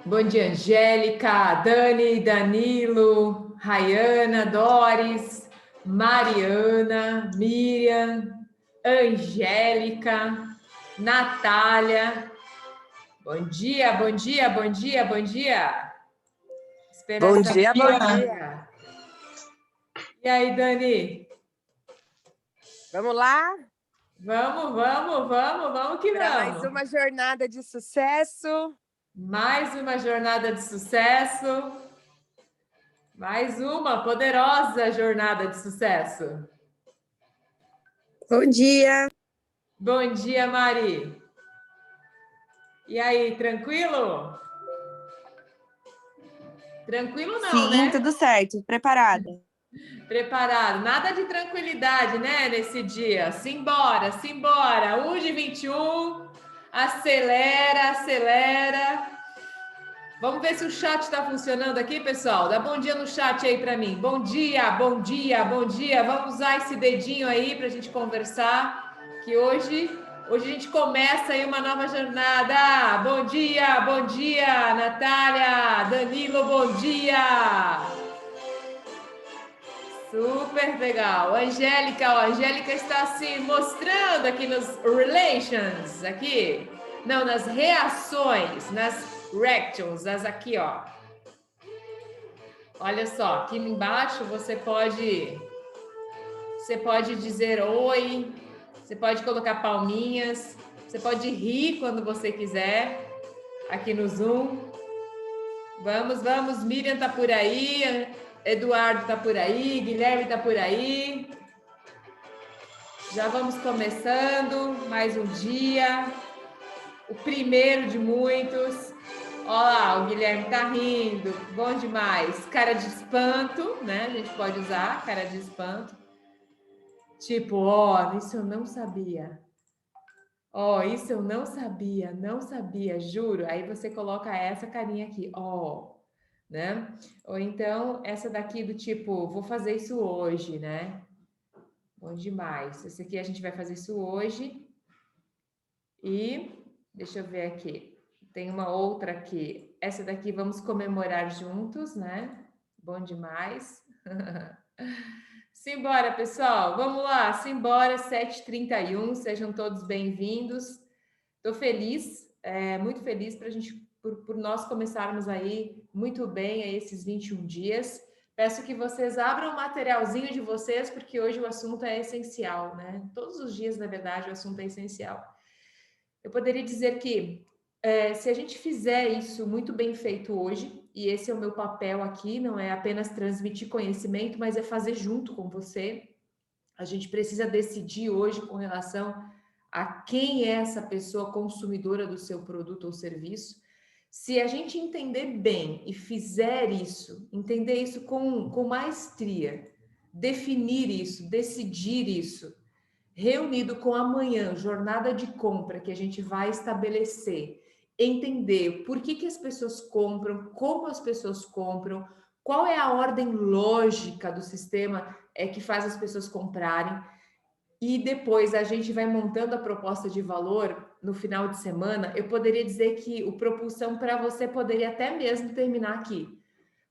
Bom dia, Angélica, Dani, Danilo, Rayana, Doris, Mariana, Miriam, Angélica, Natália. Bom dia, bom dia, bom dia, bom dia. Bom dia, bom dia. E aí, Dani? Vamos lá? Vamos que Para vamos. mais uma jornada de sucesso. Mais uma jornada de sucesso. Mais uma poderosa jornada de sucesso. Bom dia. Bom dia, Mari. E aí, tranquilo? Tranquilo não, Sim, né? tudo certo. Preparada. Preparado. Nada de tranquilidade, né, nesse dia. Simbora, simbora. 1h21. Acelera, acelera. Vamos ver se o chat está funcionando aqui, pessoal. Dá bom dia no chat aí para mim. Bom dia, bom dia, bom dia. Vamos usar esse dedinho aí para a gente conversar, que hoje a gente começa aí uma nova jornada. Bom dia, Natália, Danilo, bom dia. Super legal. Angélica, ó, a Angélica está se mostrando aqui nos relations, aqui. Não, nas reações, nas reactions, as aqui, ó. Olha só, aqui embaixo você pode dizer oi, você pode colocar palminhas, você pode rir quando você quiser, aqui no Zoom. Vamos, Miriam tá por aí, Eduardo tá por aí, Guilherme tá por aí. Já vamos começando mais um dia, o primeiro de muitos. Olha lá, o Guilherme tá rindo, bom demais. Cara de espanto, né? A gente pode usar cara de espanto. Tipo, ó, isso eu não sabia. Ó, isso eu não sabia, juro. Aí você coloca essa carinha aqui, ó, né? Ou então essa daqui do tipo, vou fazer isso hoje, né? Bom demais. Esse aqui a gente vai fazer isso hoje. E deixa eu ver aqui. Tem uma outra aqui. Essa daqui vamos comemorar juntos, né? Bom demais. Simbora, pessoal. Vamos lá. Simbora, 7h31. Sejam todos bem-vindos. Estou feliz, muito feliz por nós começarmos aí muito bem aí esses 21 dias. Peço que vocês abram o materialzinho de vocês, porque hoje o assunto é essencial, né? Todos os dias, na verdade, o assunto é essencial. Eu poderia dizer que se a gente fizer isso muito bem feito hoje, e esse é o meu papel aqui, não é apenas transmitir conhecimento, mas é fazer junto com você. A gente precisa decidir hoje com relação a quem é essa pessoa consumidora do seu produto ou serviço. Se a gente entender bem e fizer isso, entender isso com maestria, definir isso, decidir isso, reunido com amanhã, jornada de compra que a gente vai estabelecer, entender por que as pessoas compram, como as pessoas compram, qual é a ordem lógica do sistema que faz as pessoas comprarem, e depois a gente vai montando a proposta de valor no final de semana. Eu poderia dizer que o Propulsão para você poderia até mesmo terminar aqui,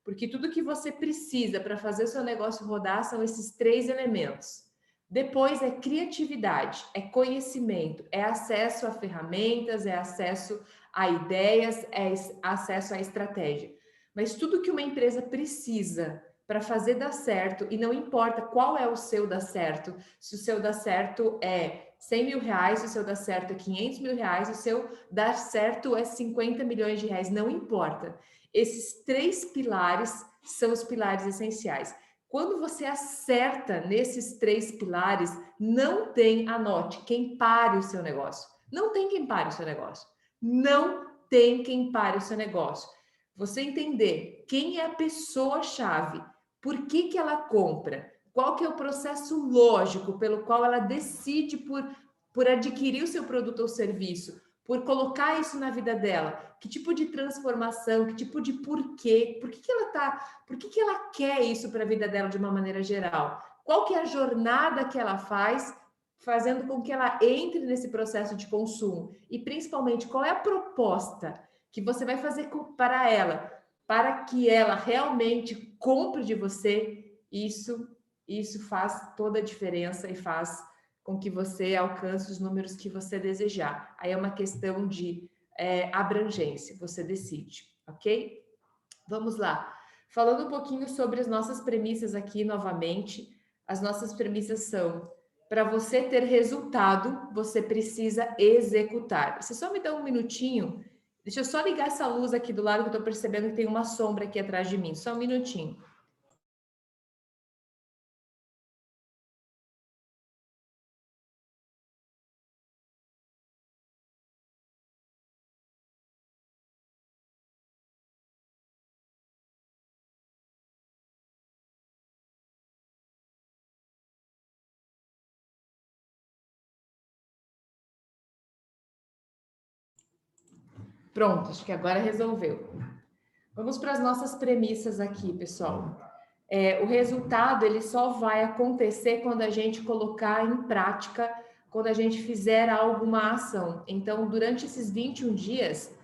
porque tudo que você precisa para fazer o seu negócio rodar são esses 3 elementos. Depois é criatividade, é conhecimento, é acesso a ferramentas, é acesso a ideias, é acesso à estratégia. Mas tudo que uma empresa precisa para fazer dar certo, e não importa qual é o seu dar certo, se o seu dar certo é 100 mil reais, se o seu dar certo é 500 mil reais, se o seu dar certo é 50 milhões de reais, não importa. Esses 3 pilares são os pilares essenciais. Quando você acerta nesses 3 pilares, não tem, anote, quem pare o seu negócio. Não tem quem pare o seu negócio. Não tem quem pare o seu negócio. Você entender quem é a pessoa-chave, por que ela compra, qual que é o processo lógico pelo qual ela decide por adquirir o seu produto ou serviço, por colocar isso na vida dela, que tipo de transformação, que tipo de porquê, por que ela quer isso para a vida dela de uma maneira geral? Qual que é a jornada que ela faz, fazendo com que ela entre nesse processo de consumo? E principalmente, qual é a proposta que você vai fazer para ela, para que ela realmente compre de você, isso faz toda a diferença e faz com que você alcance os números que você desejar. Aí é uma questão de abrangência, você decide, ok? Vamos lá. Falando um pouquinho sobre as nossas premissas aqui novamente, as nossas premissas são: para você ter resultado, você precisa executar. Você só me dá um minutinho? Deixa eu só ligar essa luz aqui do lado que eu estou percebendo que tem uma sombra aqui atrás de mim. Só um minutinho. Pronto, acho que agora resolveu. Vamos para as nossas premissas aqui, pessoal. O resultado ele só vai acontecer quando a gente colocar em prática, quando a gente fizer alguma ação. Então, durante esses 21 dias,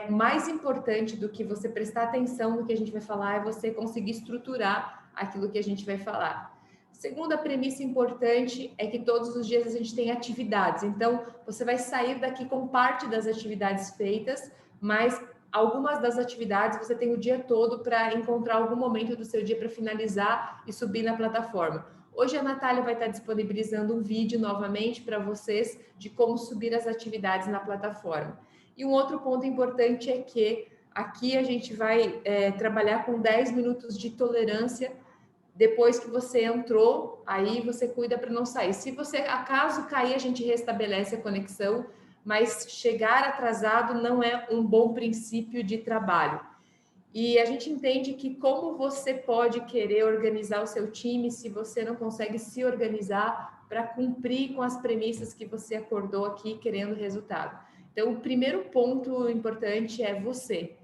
mais importante do que você prestar atenção no que a gente vai falar é você conseguir estruturar aquilo que a gente vai falar. Segunda premissa importante é que todos os dias a gente tem atividades. Então, você vai sair daqui com parte das atividades feitas, mas algumas das atividades você tem o dia todo para encontrar algum momento do seu dia para finalizar e subir na plataforma. Hoje a Natália vai estar disponibilizando um vídeo novamente para vocês de como subir as atividades na plataforma. E um outro ponto importante é que aqui a gente vai trabalhar com 10 minutos de tolerância. Depois que você entrou, aí você cuida para não sair. Se você acaso cair, a gente restabelece a conexão, mas chegar atrasado não é um bom princípio de trabalho. E a gente entende que como você pode querer organizar o seu time se você não consegue se organizar para cumprir com as premissas que você acordou aqui querendo resultado. Então, o primeiro ponto importante é você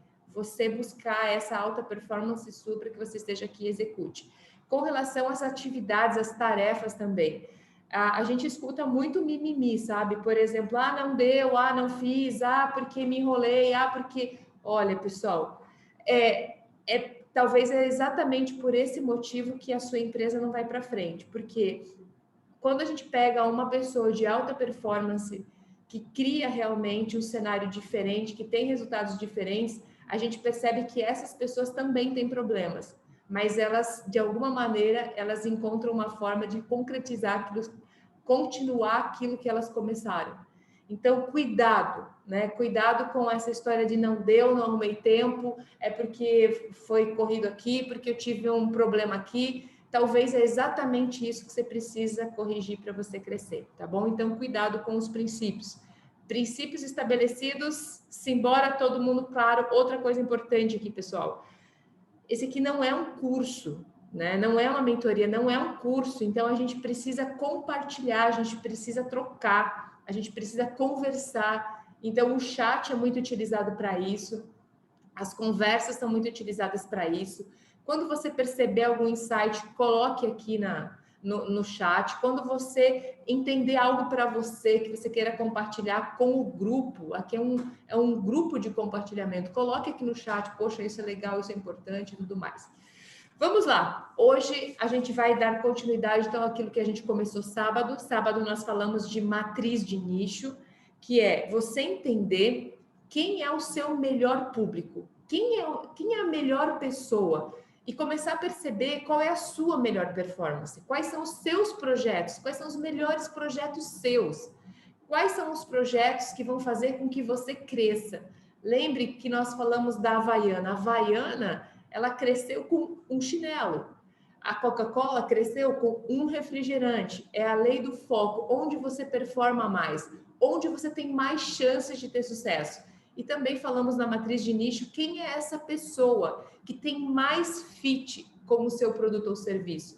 buscar essa alta performance sua para que você esteja aqui e execute. Com relação às atividades, às tarefas também, a gente escuta muito mimimi, sabe? Por exemplo, não deu, não fiz, porque me enrolei, porque... Olha, pessoal, talvez é exatamente por esse motivo que a sua empresa não vai para frente, porque quando a gente pega uma pessoa de alta performance que cria realmente um cenário diferente, que tem resultados diferentes, a gente percebe que essas pessoas também têm problemas, mas elas, de alguma maneira, elas encontram uma forma de concretizar aquilo, continuar aquilo que elas começaram. Então, cuidado, né? Cuidado com essa história de não deu, não arrumei tempo, é porque foi corrido aqui, porque eu tive um problema aqui. Talvez é exatamente isso que você precisa corrigir para você crescer, tá bom? Então, cuidado com os princípios. Princípios estabelecidos, simbora todo mundo claro. Outra coisa importante aqui, pessoal. Esse aqui não é um curso, né? Não é uma mentoria, não é um curso. Então, a gente precisa compartilhar, a gente precisa trocar, a gente precisa conversar. Então, o chat é muito utilizado para isso. As conversas são muito utilizadas para isso. Quando você perceber algum insight, coloque aqui no chat. Quando você entender algo para você, que você queira compartilhar com o grupo, aqui é um grupo de compartilhamento, coloque aqui no chat, poxa, isso é legal, isso é importante e tudo mais. Vamos lá, hoje a gente vai dar continuidade então àquilo que a gente começou sábado. Sábado nós falamos de matriz de nicho, que é você entender quem é o seu melhor público, quem é a melhor pessoa e começar a perceber qual é a sua melhor performance, quais são os seus projetos, quais são os melhores projetos seus, quais são os projetos que vão fazer com que você cresça. Lembre que nós falamos da Havaiana. A Havaiana, ela cresceu com um chinelo. A Coca-Cola cresceu com um refrigerante. É a lei do foco, onde você performa mais, onde você tem mais chances de ter sucesso. E também falamos na matriz de nicho, quem é essa pessoa que tem mais fit como seu produto ou serviço?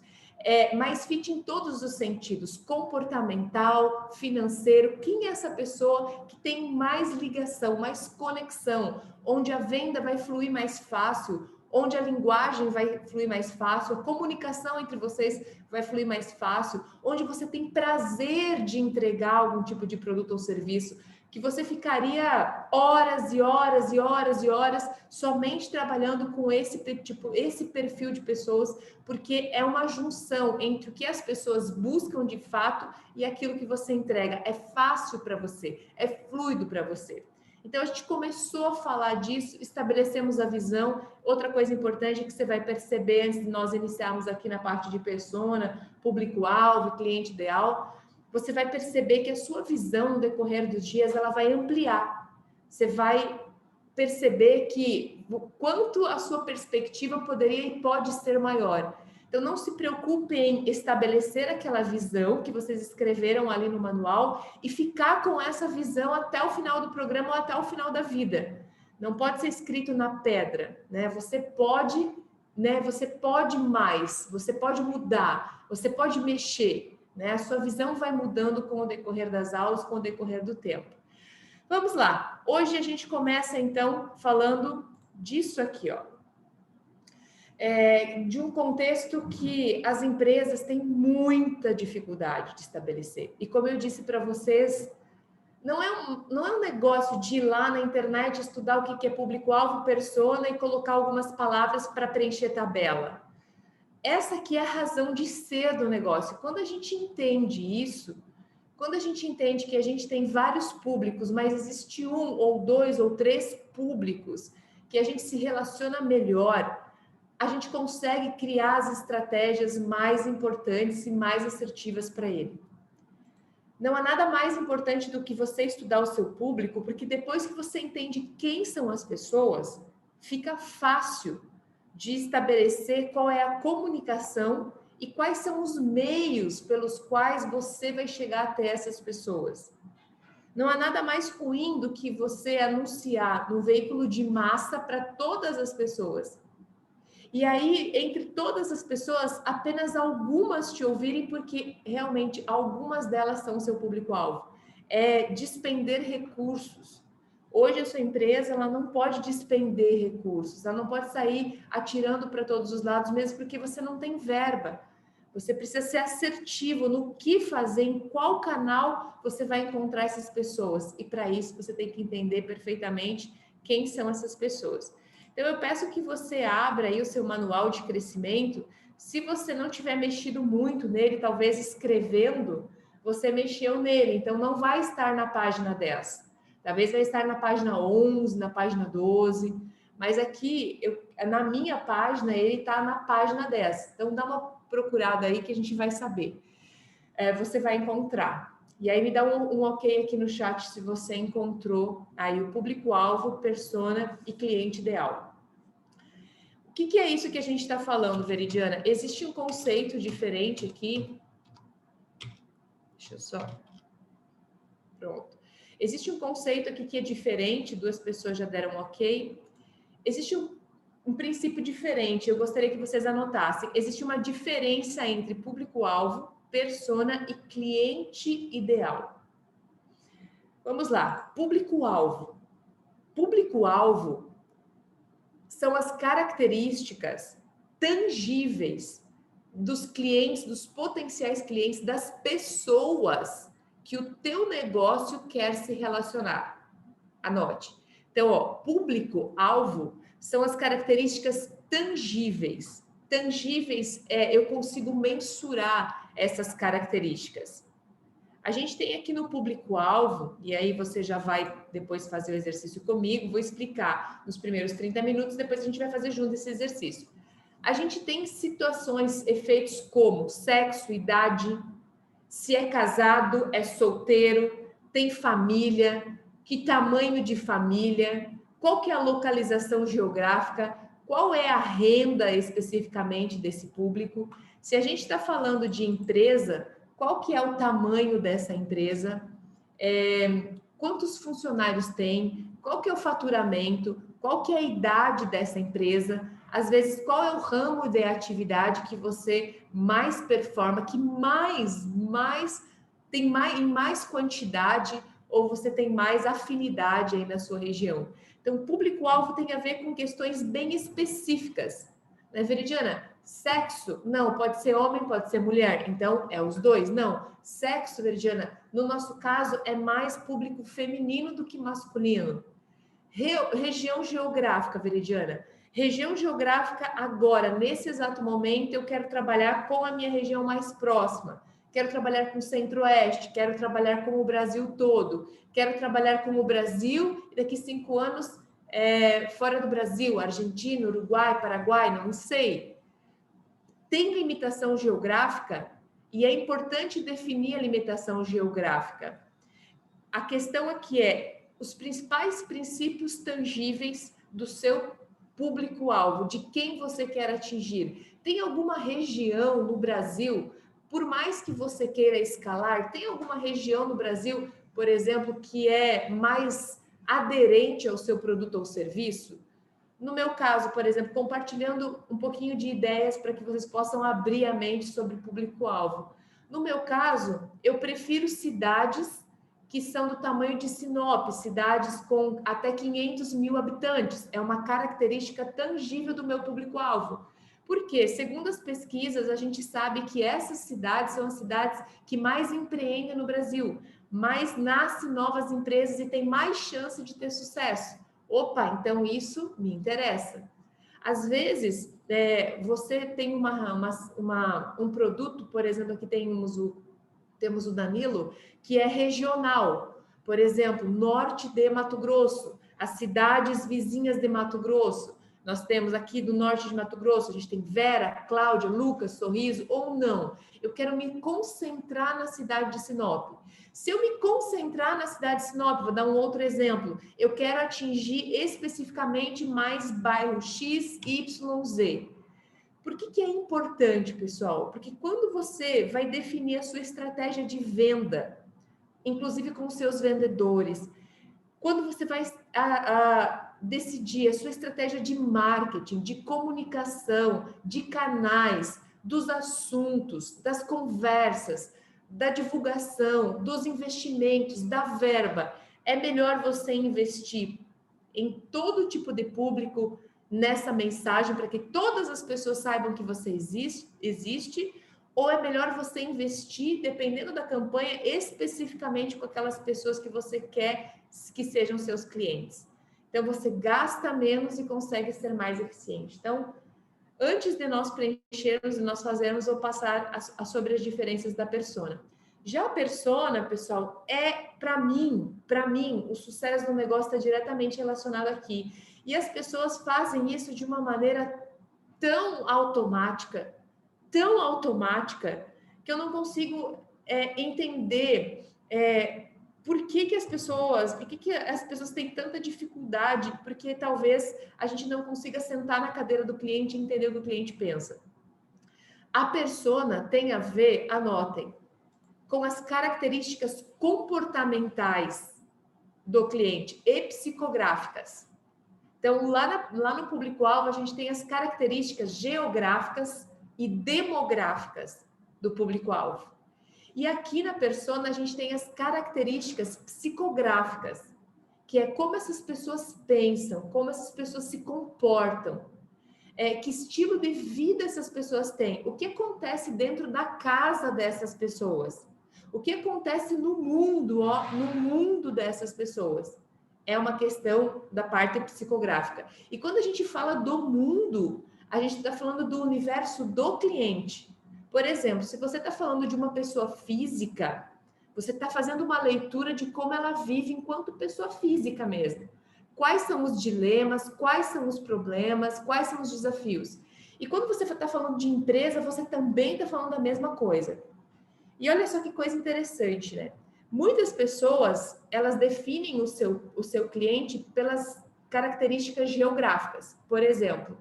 Mais fit em todos os sentidos, comportamental, financeiro. Quem é essa pessoa que tem mais ligação, mais conexão, onde a venda vai fluir mais fácil, onde a linguagem vai fluir mais fácil, a comunicação entre vocês vai fluir mais fácil, onde você tem prazer de entregar algum tipo de produto ou serviço. que você ficaria horas e horas e horas e horas somente trabalhando com esse perfil de pessoas, porque é uma junção entre o que as pessoas buscam de fato e aquilo que você entrega. É fácil para você, é fluido para você. Então, a gente começou a falar disso, estabelecemos a visão. Outra coisa importante é que você vai perceber, antes de nós iniciarmos aqui na parte de persona, público-alvo, cliente ideal, você vai perceber que a sua visão no decorrer dos dias, ela vai ampliar. Você vai perceber que quanto a sua perspectiva poderia e pode ser maior. Então, não se preocupe em estabelecer aquela visão que vocês escreveram ali no manual e ficar com essa visão até o final do programa ou até o final da vida. Não pode ser escrito na pedra, né? Você pode, né? Você pode mais, você pode mudar, você pode mexer, né? A sua visão vai mudando com o decorrer das aulas, com o decorrer do tempo. Vamos lá. Hoje a gente começa, então, falando disso aqui, ó. De um contexto que as empresas têm muita dificuldade de estabelecer. E como eu disse para vocês, não é um negócio de ir lá na internet estudar o que é público-alvo, persona e colocar algumas palavras para preencher tabela. Essa aqui é a razão de ser do negócio. Quando a gente entende isso, quando a gente entende que a gente tem vários públicos, mas existe um ou dois ou três públicos que a gente se relaciona melhor, a gente consegue criar as estratégias mais importantes e mais assertivas para ele. Não há nada mais importante do que você estudar o seu público, porque depois que você entende quem são as pessoas, fica fácil de estabelecer qual é a comunicação e quais são os meios pelos quais você vai chegar até essas pessoas. Não há nada mais ruim do que você anunciar no veículo de massa para todas as pessoas. E aí, entre todas as pessoas, apenas algumas te ouvirem, porque realmente algumas delas são seu público-alvo. É despender recursos. Hoje a sua empresa ela não pode despender recursos, ela não pode sair atirando para todos os lados, mesmo porque você não tem verba. Você precisa ser assertivo no que fazer, em qual canal você vai encontrar essas pessoas. E para isso você tem que entender perfeitamente quem são essas pessoas. Então, eu peço que você abra aí o seu manual de crescimento. Se você não tiver mexido muito nele, talvez escrevendo, você mexeu nele. Então, não vai estar na página 10. Talvez vai estar na página 11, na página 12. Mas aqui, na minha página, ele está na página 10. Então, dá uma procurada aí que a gente vai saber. Você vai encontrar. E aí me dá um ok aqui no chat se você encontrou aí o público-alvo, persona e cliente ideal. O que é isso que a gente está falando, Veridiana? Existe um conceito diferente aqui. Deixa eu só... Pronto. Existe um conceito aqui que é diferente, duas pessoas já deram ok. Existe um princípio diferente, eu gostaria que vocês anotassem. Existe uma diferença entre público-alvo, persona e cliente ideal. Vamos lá, público-alvo. Público-alvo são as características tangíveis dos clientes, dos potenciais clientes, das pessoas que o teu negócio quer se relacionar. Anote. Então, ó, público-alvo são as características tangíveis. Tangíveis, eu consigo mensurar essas características. A gente tem aqui no público-alvo, e aí você já vai depois fazer o exercício comigo, vou explicar nos primeiros 30 minutos, depois a gente vai fazer junto esse exercício. A gente tem situações, efeitos como sexo, idade, se é casado, é solteiro, tem família, que tamanho de família, qual que é a localização geográfica, qual é a renda especificamente desse público. Se a gente está falando de empresa, qual que é o tamanho dessa empresa, quantos funcionários tem, qual que é o faturamento, qual que é a idade dessa empresa, às vezes qual é o ramo de atividade que você mais performa, que tem em mais quantidade ou você tem mais afinidade aí na sua região. Então, o público-alvo tem a ver com questões bem específicas. Né, Veridiana? Sexo? Não, pode ser homem, pode ser mulher. Então, é os dois? Não. Sexo, Veridiana, no nosso caso, é mais público feminino do que masculino. Região geográfica, Veridiana. Região geográfica, agora, nesse exato momento, eu quero trabalhar com a minha região mais próxima. Quero trabalhar com o Centro-Oeste, quero trabalhar com o Brasil todo. Quero trabalhar com o Brasil e daqui 5 anos fora do Brasil, Argentina, Uruguai, Paraguai, não sei. Tem limitação geográfica e é importante definir a limitação geográfica. A questão aqui é os principais princípios tangíveis do seu público-alvo, de quem você quer atingir. Tem alguma região no Brasil, por mais que você queira escalar, tem alguma região no Brasil, por exemplo, que é mais aderente ao seu produto ou serviço? No meu caso, por exemplo, compartilhando um pouquinho de ideias para que vocês possam abrir a mente sobre o público-alvo. No meu caso, eu prefiro cidades que são do tamanho de Sinop, cidades com até 500 mil habitantes. É uma característica tangível do meu público-alvo. Porque, segundo as pesquisas, a gente sabe que essas cidades são as cidades que mais empreendem no Brasil, mais nascem novas empresas e têm mais chance de ter sucesso. Opa, então isso me interessa. Às vezes, você tem um produto, por exemplo, aqui temos o Danilo, que é regional. Por exemplo, norte de Mato Grosso, as cidades vizinhas de Mato Grosso. Nós temos aqui do norte de Mato Grosso, a gente tem Vera, Cláudia, Lucas, Sorriso, ou não. Eu quero me concentrar na cidade de Sinop. Se eu me concentrar na cidade de Sinop, vou dar um outro exemplo, eu quero atingir especificamente mais bairro X, Y, Z. Por que é importante, pessoal? Porque quando você vai definir a sua estratégia de venda, inclusive com os seus vendedores, quando você vai decidir a sua estratégia de marketing, de comunicação, de canais, dos assuntos, das conversas, da divulgação, dos investimentos, da verba, é melhor você investir em todo tipo de público nessa mensagem para que todas as pessoas saibam que você existe, ou é melhor você investir, dependendo da campanha, especificamente com aquelas pessoas que você quer que sejam seus clientes. Então, você gasta menos e consegue ser mais eficiente. Então, antes de nós preenchermos e nós fazermos, eu vou passar sobre as diferenças da persona. Já a persona, pessoal, para mim, o sucesso do negócio está diretamente relacionado aqui. E as pessoas fazem isso de uma maneira tão automática, que eu não consigo entender por que as pessoas têm tanta dificuldade, porque talvez a gente não consiga sentar na cadeira do cliente e entender o que o cliente pensa. A persona tem a ver, anotem, com as características comportamentais do cliente e psicográficas. Então, lá no público-alvo, a gente tem as características geográficas e demográficas do público-alvo. E aqui na persona, a gente tem as características psicográficas, que é como essas pessoas pensam, como essas pessoas se comportam, que estilo de vida essas pessoas têm, o que acontece dentro da casa dessas pessoas, o que acontece no mundo dessas pessoas. É uma questão da parte psicográfica. E quando a gente fala do mundo, a gente está falando do universo do cliente. Por exemplo, se você está falando de uma pessoa física, você está fazendo uma leitura de como ela vive enquanto pessoa física mesmo. Quais são os dilemas, quais são os problemas, quais são os desafios. E quando você está falando de empresa, você também está falando da mesma coisa. E olha só que coisa interessante, né? Muitas pessoas, elas definem o seu cliente pelas características geográficas. Por exemplo,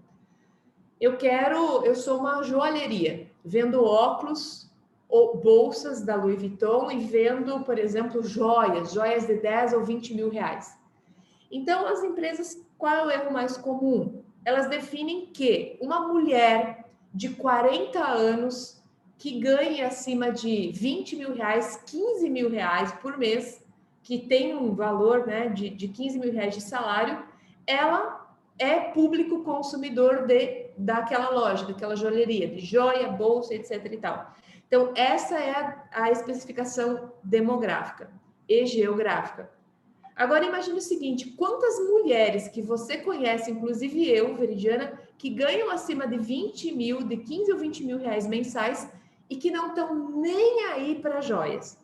eu sou uma joalheria, vendo óculos ou bolsas da Louis Vuitton e vendo, por exemplo, joias de 10 ou 20 mil reais. Então, as empresas, qual é o erro mais comum? Elas definem que uma mulher de 40 anos que ganhe acima de 20 mil reais, 15 mil reais por mês, que tem um valor, né, de 15 mil reais de salário, ela é público consumidor de daquela loja, daquela joalheria, de joia, bolsa, etc. e tal. Então, essa é a especificação demográfica e geográfica. Agora, imagine o seguinte, quantas mulheres que você conhece, inclusive eu, Veridiana, que ganham acima de 20 mil, de 15 ou 20 mil reais mensais e que não estão nem aí para joias.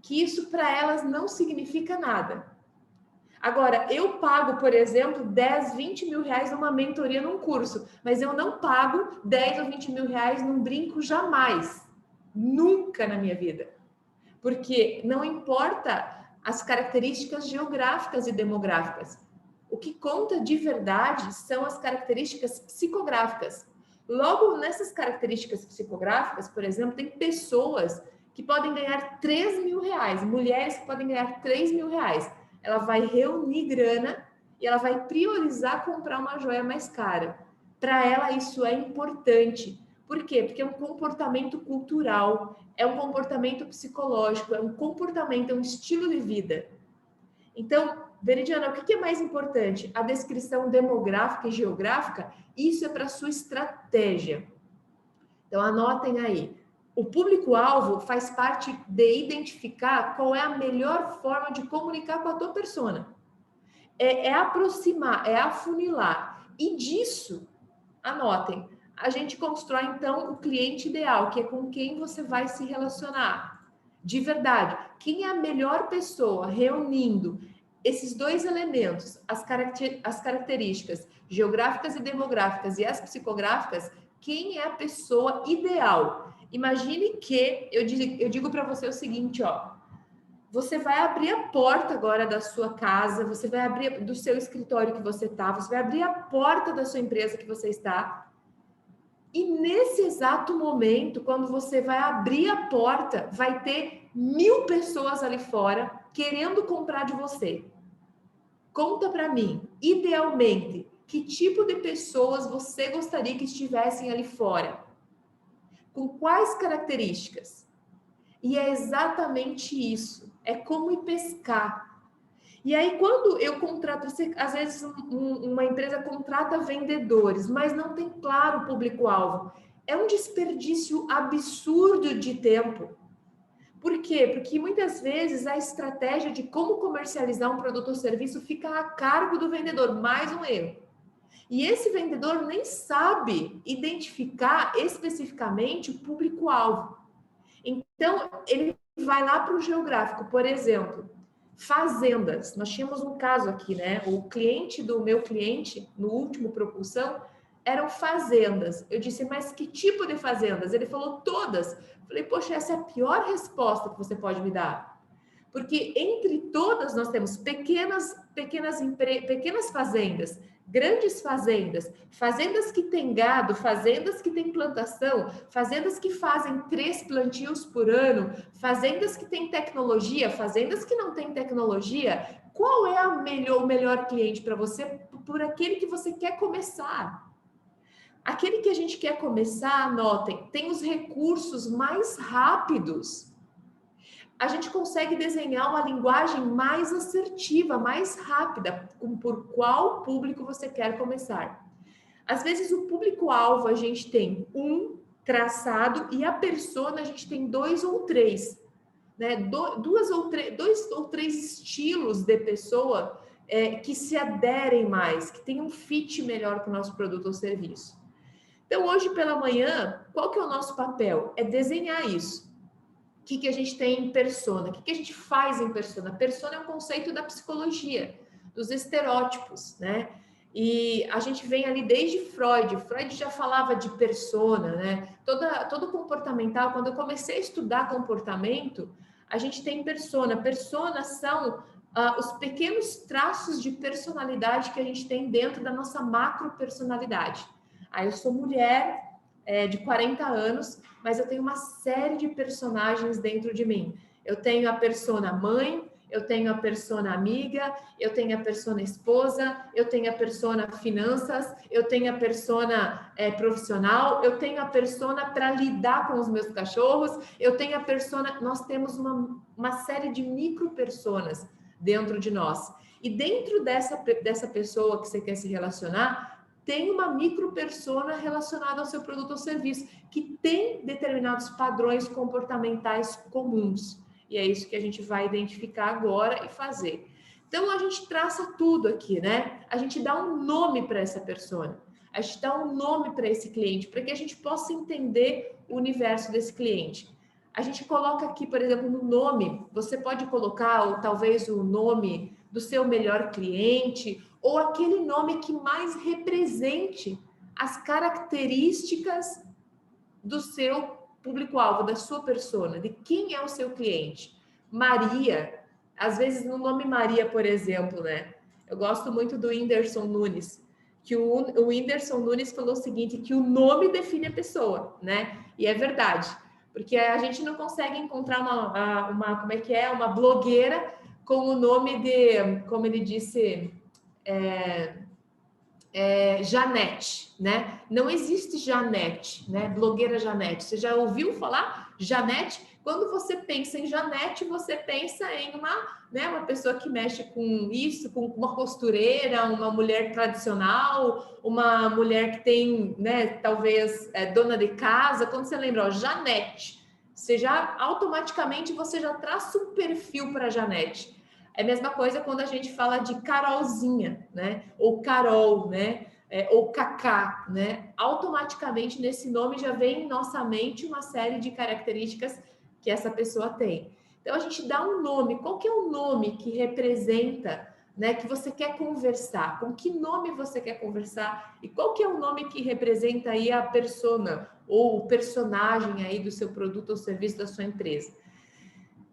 Que isso para elas não significa nada. Agora, eu pago, por exemplo, 10, 20 mil reais numa mentoria num curso, mas eu não pago 10 ou 20 mil reais num brinco jamais. Nunca na minha vida. Porque não importa as características geográficas e demográficas. O que conta de verdade são as características psicográficas. Logo, nessas características psicográficas, por exemplo, tem pessoas que podem ganhar 3 mil reais, mulheres que podem ganhar 3 mil reais. Ela vai reunir grana e ela vai priorizar comprar uma joia mais cara. Para ela, isso é importante. Por quê? Porque é um comportamento cultural, é um comportamento psicológico, é um comportamento, é um estilo de vida. Então, Veridiana, o que é mais importante? A descrição demográfica e geográfica? Isso é para a sua estratégia. Então, anotem aí. O público-alvo faz parte de identificar qual é a melhor forma de comunicar com a tua persona. É aproximar, é afunilar. E disso, anotem, a gente constrói, então, o cliente ideal, que é com quem você vai se relacionar. De verdade, quem é a melhor pessoa reunindo esses dois elementos, as características geográficas e demográficas e as psicográficas, quem é a pessoa ideal? Imagine que eu digo para você o seguinte, ó, você vai abrir a porta agora da sua casa, você vai abrir do seu escritório que você está, você vai abrir a porta da sua empresa que você está. E nesse exato momento, quando você vai abrir a porta, vai ter 1000 pessoas ali fora querendo comprar de você. Conta para mim, idealmente, que tipo de pessoas você gostaria que estivessem ali fora? Com quais características? E é exatamente isso. É como ir pescar. E aí, quando eu contrato, às vezes uma empresa contrata vendedores, mas não tem claro o público-alvo. É um desperdício absurdo de tempo. Por quê? Porque muitas vezes a estratégia de como comercializar um produto ou serviço fica a cargo do vendedor, mais um erro. E esse vendedor nem sabe identificar especificamente o público-alvo. Então, ele vai lá para o geográfico, por exemplo, fazendas. Nós tínhamos um caso aqui, né? O cliente do meu cliente, no último Propulsão, eram fazendas. Eu disse, mas que tipo de fazendas? Ele falou, todas. Eu falei, poxa, essa é a pior resposta que você pode me dar. Porque entre todas nós temos pequenas fazendas, grandes fazendas, fazendas que têm gado, fazendas que têm plantação, fazendas que fazem 3 plantios por ano, fazendas que têm tecnologia, fazendas que não têm tecnologia. Qual é o melhor cliente para você, por aquele que você quer começar? Aquele que a gente quer começar, anotem, tem os recursos mais rápidos. A gente consegue desenhar uma linguagem mais assertiva, mais rápida, por qual público você quer começar. Às vezes, o público-alvo a gente tem um traçado e a persona a gente tem 2 ou 3, né? Dois ou três estilos de pessoa que se aderem mais, que tenham um fit melhor com o nosso produto ou serviço. Então, hoje pela manhã, qual que é o nosso papel? É desenhar isso. O que a gente tem em persona? O que a gente faz em persona? Persona é um conceito da psicologia, dos estereótipos, né? E a gente vem ali desde Freud. Freud já falava de persona, né? Todo comportamental, quando eu comecei a estudar comportamento, a gente tem persona. Personas são os pequenos traços de personalidade que a gente tem dentro da nossa macro personalidade. Aí eu sou mulher, de 40 anos, mas eu tenho uma série de personagens dentro de mim. Eu tenho a persona mãe, eu tenho a persona amiga, eu tenho a persona esposa, eu tenho a persona finanças, eu tenho a persona profissional, eu tenho a persona para lidar com os meus cachorros, eu tenho a persona... Nós temos uma série de micro-personas dentro de nós. E dentro dessa pessoa que você quer se relacionar, tem uma micropersona relacionada ao seu produto ou serviço, que tem determinados padrões comportamentais comuns. E é isso que a gente vai identificar agora e fazer. Então, a gente traça tudo aqui, né? A gente dá um nome para essa persona. A gente dá um nome para esse cliente, para que a gente possa entender o universo desse cliente. A gente coloca aqui, por exemplo, no nome, você pode colocar, ou talvez o nome do seu melhor cliente, ou aquele nome que mais represente as características do seu público-alvo, da sua persona, de quem é o seu cliente. Maria, às vezes no nome Maria, por exemplo, né? Eu gosto muito do Whindersson Nunes, que o Whindersson Nunes falou o seguinte, que o nome define a pessoa, né? E é verdade, porque a gente não consegue encontrar uma blogueira com o nome de, como ele disse, Janete, né? Não existe Janete, né? Blogueira Janete. Você já ouviu falar Janete? Quando você pensa em Janete, você pensa em uma pessoa que mexe com isso, com uma costureira, uma mulher tradicional, uma mulher que tem, né, talvez dona de casa. Quando você lembra, ó, Janete, automaticamente você já traça um perfil para Janete. É a mesma coisa quando a gente fala de Carolzinha, né? Ou Carol, né? Ou Cacá, né? Automaticamente nesse nome já vem em nossa mente uma série de características que essa pessoa tem. Então a gente dá um nome. Qual que é o nome que representa, né? Que você quer conversar? Com que nome você quer conversar? E qual que é o nome que representa aí a persona ou o personagem aí do seu produto ou serviço da sua empresa?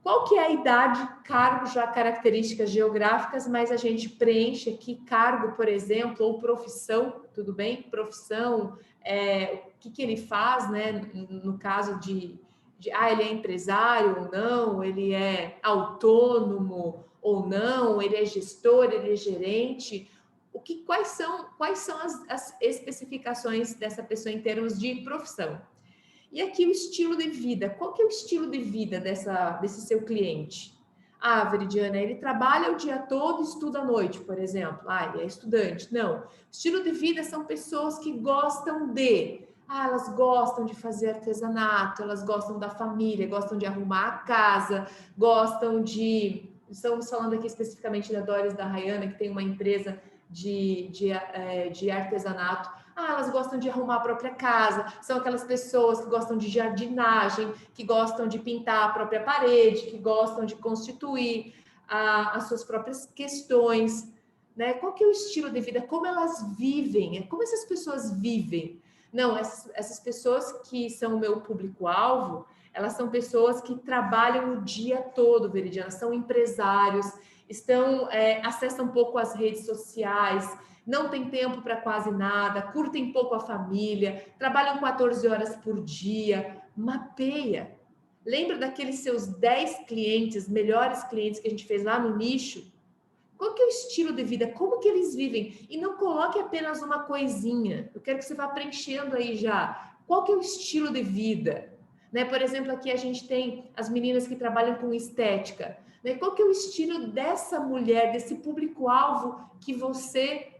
Qual que é a idade, cargo, já características geográficas, mas a gente preenche aqui cargo, por exemplo, ou profissão, tudo bem? Profissão, o que ele faz, né? No caso ele é empresário ou não, ele é autônomo ou não, ele é gestor, ele é gerente. Quais são as especificações dessa pessoa em termos de profissão? E aqui o estilo de vida. Qual que é o estilo de vida desse seu cliente? Ah, Veridiana, ele trabalha o dia todo e estuda à noite, por exemplo. Ah, ele é estudante. Não. Estilo de vida são pessoas que gostam elas gostam de fazer artesanato, elas gostam da família, gostam de arrumar a casa, gostam de... Estamos falando aqui especificamente da Doris da Rayana, que tem uma empresa de artesanato. Elas gostam de arrumar a própria casa, são aquelas pessoas que gostam de jardinagem, que gostam de pintar a própria parede, que gostam de constituir as suas próprias questões, né? Qual que é o estilo de vida? Como elas vivem? Como essas pessoas vivem? Não, essas pessoas que são o meu público-alvo, elas são pessoas que trabalham o dia todo, Veridiana, são empresários, acessam um pouco as redes sociais, não tem tempo para quase nada, curtem pouco a família, trabalham 14 horas por dia. Mapeia. Lembra daqueles seus 10 clientes, melhores clientes que a gente fez lá no nicho? Qual que é o estilo de vida? Como que eles vivem? E não coloque apenas uma coisinha. Eu quero que você vá preenchendo aí já. Qual que é o estilo de vida? Né? Por exemplo, aqui a gente tem as meninas que trabalham com estética. Né? Qual que é o estilo dessa mulher, desse público-alvo que você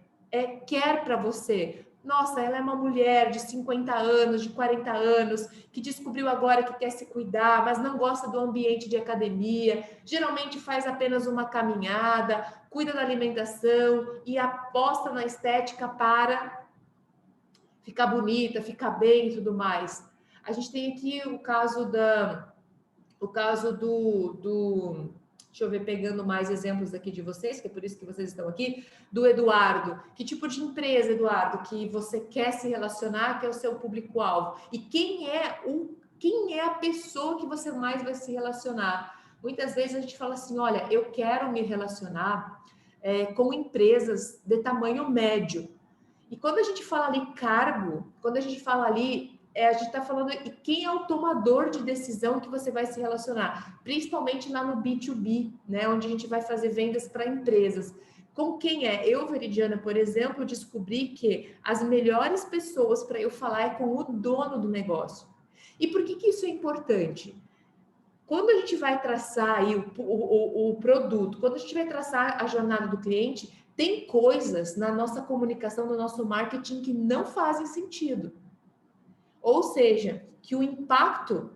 quer para você? Nossa, ela é uma mulher de 50 anos, de 40 anos, que descobriu agora que quer se cuidar, mas não gosta do ambiente de academia, geralmente faz apenas uma caminhada, cuida da alimentação e aposta na estética para ficar bonita, ficar bem e tudo mais. A gente tem aqui o caso do deixa eu ver, pegando mais exemplos aqui de vocês, que é por isso que vocês estão aqui, do Eduardo. Que tipo de empresa, Eduardo, que você quer se relacionar, que é o seu público-alvo? E quem é a pessoa que você mais vai se relacionar? Muitas vezes a gente fala assim, olha, eu quero me relacionar com empresas de tamanho médio. E quando a gente fala ali cargo, quando a gente fala ali a gente está falando e quem é o tomador de decisão que você vai se relacionar, principalmente lá no B2B, né, onde a gente vai fazer vendas para empresas. Com quem é? Eu, Veridiana, por exemplo, descobri que as melhores pessoas para eu falar é com o dono do negócio. E por que isso é importante? Quando a gente vai traçar aí o produto, quando a gente vai traçar a jornada do cliente, tem coisas na nossa comunicação, no nosso marketing que não fazem sentido. Ou seja, que o impacto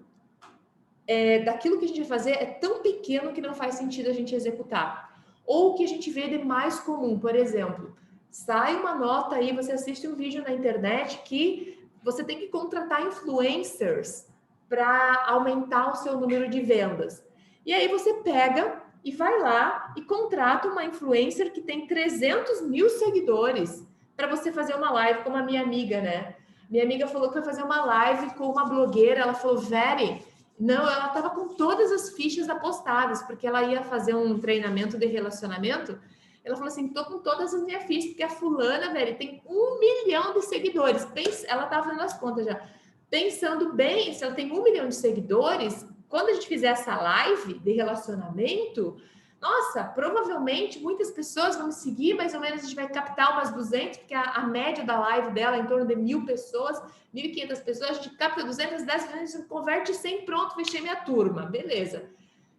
daquilo que a gente vai fazer é tão pequeno que não faz sentido a gente executar. Ou o que a gente vê de mais comum, por exemplo, sai uma nota aí, você assiste um vídeo na internet que você tem que contratar influencers para aumentar o seu número de vendas. E aí você pega e vai lá e contrata uma influencer que tem 300 mil seguidores para você fazer uma live, como a minha amiga, né? Minha amiga falou que vai fazer uma live com uma blogueira, ela falou, Veri, não, ela estava com todas as fichas apostadas, porque ela ia fazer um treinamento de relacionamento. Ela falou assim, tô com todas as minhas fichas, porque a fulana, velho, tem 1 milhão de seguidores. Ela estava fazendo as contas já. Pensando bem, se ela tem 1 milhão de seguidores, quando a gente fizer essa live de relacionamento, nossa, provavelmente muitas pessoas vão me seguir, mais ou menos a gente vai captar umas 200, porque a média da live dela é em torno de 1.000 pessoas, 1.500 pessoas, a gente capta 210, a gente converte 100, pronto, fechei minha turma, beleza.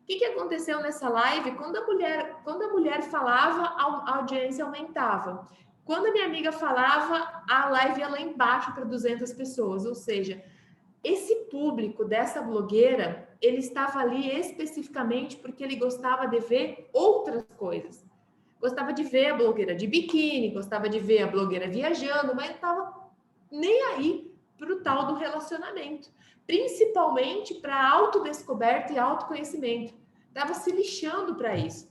O que aconteceu nessa live? Quando a mulher falava, a audiência aumentava. Quando a minha amiga falava, a live ia lá embaixo para 200 pessoas, ou seja, esse público dessa blogueira, ele estava ali especificamente porque ele gostava de ver outras coisas. Gostava de ver a blogueira de biquíni, gostava de ver a blogueira viajando, mas não estava nem aí para o tal do relacionamento. Principalmente para autodescoberta e autoconhecimento. Estava se lixando para isso.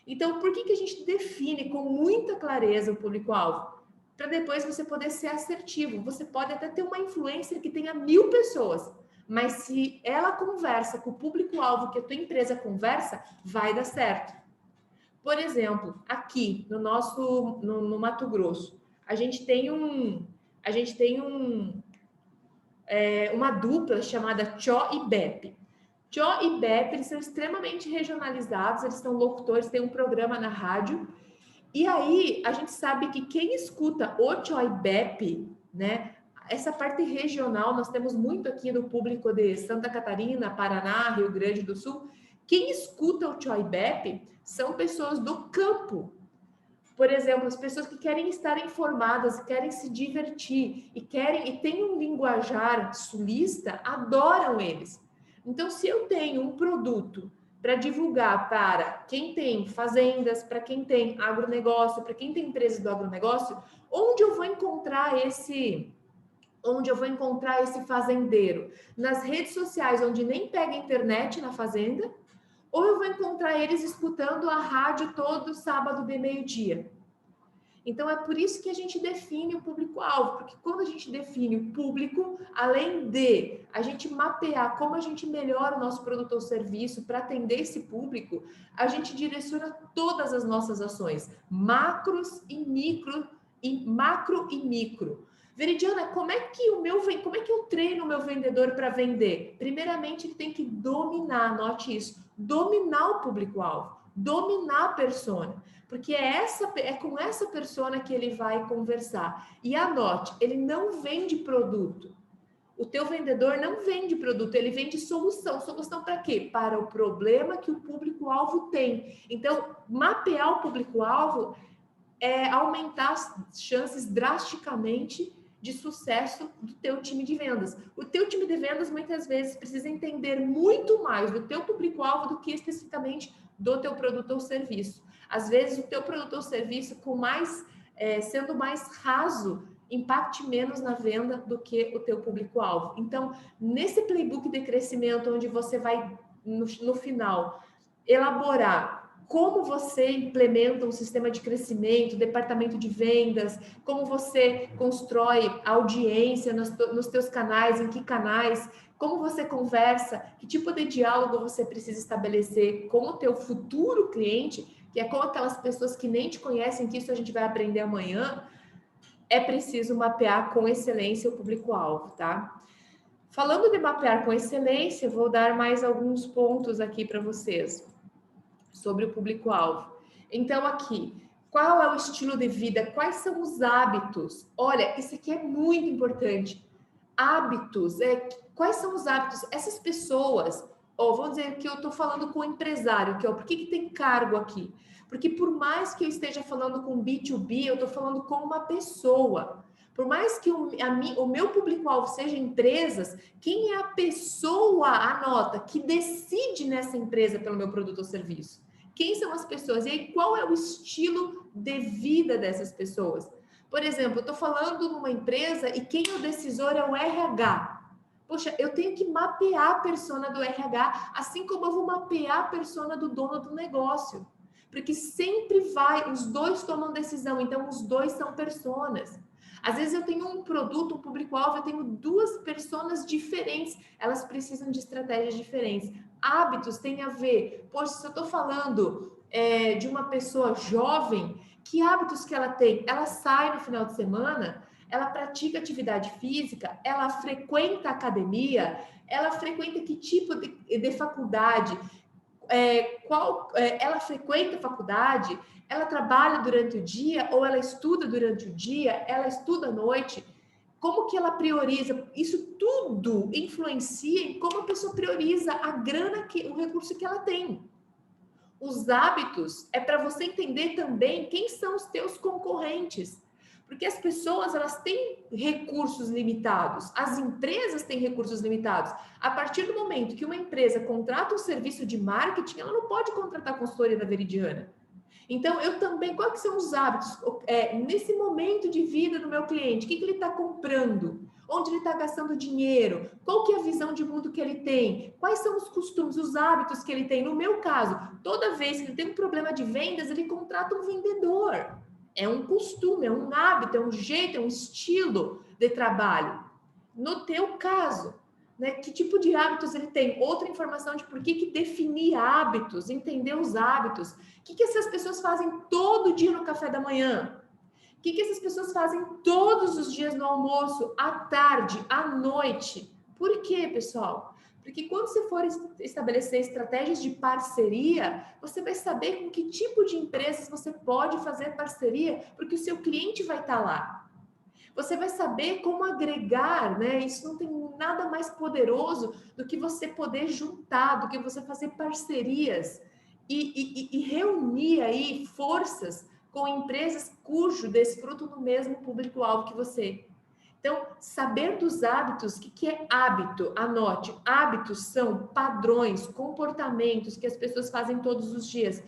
Então, por que a gente define com muita clareza o público-alvo? Para depois você poder ser assertivo. Você pode até ter uma influencer que tenha 1.000 pessoas, mas se ela conversa com o público-alvo que a tua empresa conversa, vai dar certo. Por exemplo, aqui no no Mato Grosso, a gente tem uma dupla chamada Tchó e Beppe. Tchó e Beppe, eles são extremamente regionalizados, eles são locutores, têm um programa na rádio. E aí, a gente sabe que quem escuta o Tchó e Beppe, né? Essa parte regional, nós temos muito aqui no público de Santa Catarina, Paraná, Rio Grande do Sul. Quem escuta o Tchó e Beppe são pessoas do campo. Por exemplo, as pessoas que querem estar informadas, querem se divertir e têm um linguajar sulista, adoram eles. Então, se eu tenho um produto para divulgar para quem tem fazendas, para quem tem agronegócio, para quem tem empresas do agronegócio, onde eu vou encontrar esse fazendeiro? Nas redes sociais, onde nem pega internet na fazenda, ou eu vou encontrar eles escutando a rádio todo sábado de meio-dia? Então, é por isso que a gente define o público-alvo, porque quando a gente define o público, além de a gente mapear como a gente melhora o nosso produto ou serviço para atender esse público, a gente direciona todas as nossas ações, macro e micro. Veridiana, como é que eu treino o meu vendedor para vender? Primeiramente, ele tem que dominar, anote isso, dominar o público-alvo, dominar a persona. Porque é com essa persona que ele vai conversar. E anote, ele não vende produto. O teu vendedor não vende produto, ele vende solução. Solução para quê? Para o problema que o público-alvo tem. Então, mapear o público-alvo é aumentar as chances drasticamente de sucesso do teu time de vendas. O teu time de vendas, muitas vezes, precisa entender muito mais do teu público-alvo do que especificamente do teu produto ou serviço. Às vezes, o teu produto ou serviço, sendo mais raso, impacte menos na venda do que o teu público-alvo. Então, nesse playbook de crescimento, onde você vai, no final, elaborar como você implementa um sistema de crescimento, departamento de vendas, como você constrói audiência nos teus canais, em que canais, como você conversa, que tipo de diálogo você precisa estabelecer com o teu futuro cliente, que é com aquelas pessoas que nem te conhecem, que isso a gente vai aprender amanhã, é preciso mapear com excelência o público-alvo, tá? Falando de mapear com excelência, vou dar mais alguns pontos aqui para vocês sobre o público-alvo. Então, aqui, qual é o estilo de vida? Quais são os hábitos? Olha, isso aqui é muito importante. Hábitos, quais são os hábitos? Essas pessoas, vamos dizer que eu estou falando com o empresário, por que tem cargo aqui? Porque por mais que eu esteja falando com B2B, eu estou falando com uma pessoa. Por mais que o meu público-alvo seja empresas, quem é a pessoa, anota, que decide nessa empresa pelo meu produto ou serviço? Quem são as pessoas? E aí, qual é o estilo de vida dessas pessoas? Por exemplo, eu estou falando numa empresa e quem é o decisor é o RH. Poxa, eu tenho que mapear a persona do RH, assim como eu vou mapear a persona do dono do negócio. Porque sempre os dois tomam decisão, então os dois são personas. Às vezes eu tenho um produto, um público-alvo, eu tenho duas personas diferentes, elas precisam de estratégias diferentes. Hábitos têm a ver, poxa, se eu estou falando de uma pessoa jovem, que hábitos que ela tem? Ela sai no final de semana, ela pratica atividade física, ela frequenta academia, ela frequenta que tipo de faculdade? Ela frequenta a faculdade, ela trabalha durante o dia ou ela estuda durante o dia, ela estuda à noite, como que ela prioriza? Isso tudo influencia em como a pessoa prioriza a grana, o recurso que ela tem. Os hábitos é para você entender também quem são os teus concorrentes. Porque as pessoas, elas têm recursos limitados, as empresas têm recursos limitados. A partir do momento que uma empresa contrata um serviço de marketing, ela não pode contratar a consultoria da Veridiana. Então, eu também, quais são os hábitos nesse momento de vida do meu cliente? O que ele está comprando? Onde ele está gastando dinheiro? Qual que é a visão de mundo que ele tem? Quais são os costumes, os hábitos que ele tem? No meu caso, toda vez que ele tem um problema de vendas, ele contrata um vendedor. É um costume, é um hábito, é um jeito, é um estilo de trabalho. No teu caso, né, que tipo de hábitos ele tem? Outra informação de por que definir hábitos, entender os hábitos. O que essas pessoas fazem todo dia no café da manhã? O que essas pessoas fazem todos os dias no almoço, à tarde, à noite? Por quê, pessoal? Porque quando você for estabelecer estratégias de parceria, você vai saber com que tipo de empresas você pode fazer parceria, porque o seu cliente vai estar lá. Você vai saber como agregar, né? Isso não tem nada mais poderoso do que você poder juntar, do que você fazer parcerias e reunir aí forças com empresas cujo desfrutam do mesmo público-alvo que você. Então, saber dos hábitos, o que é hábito? Anote, hábitos são padrões, comportamentos que as pessoas fazem todos os dias.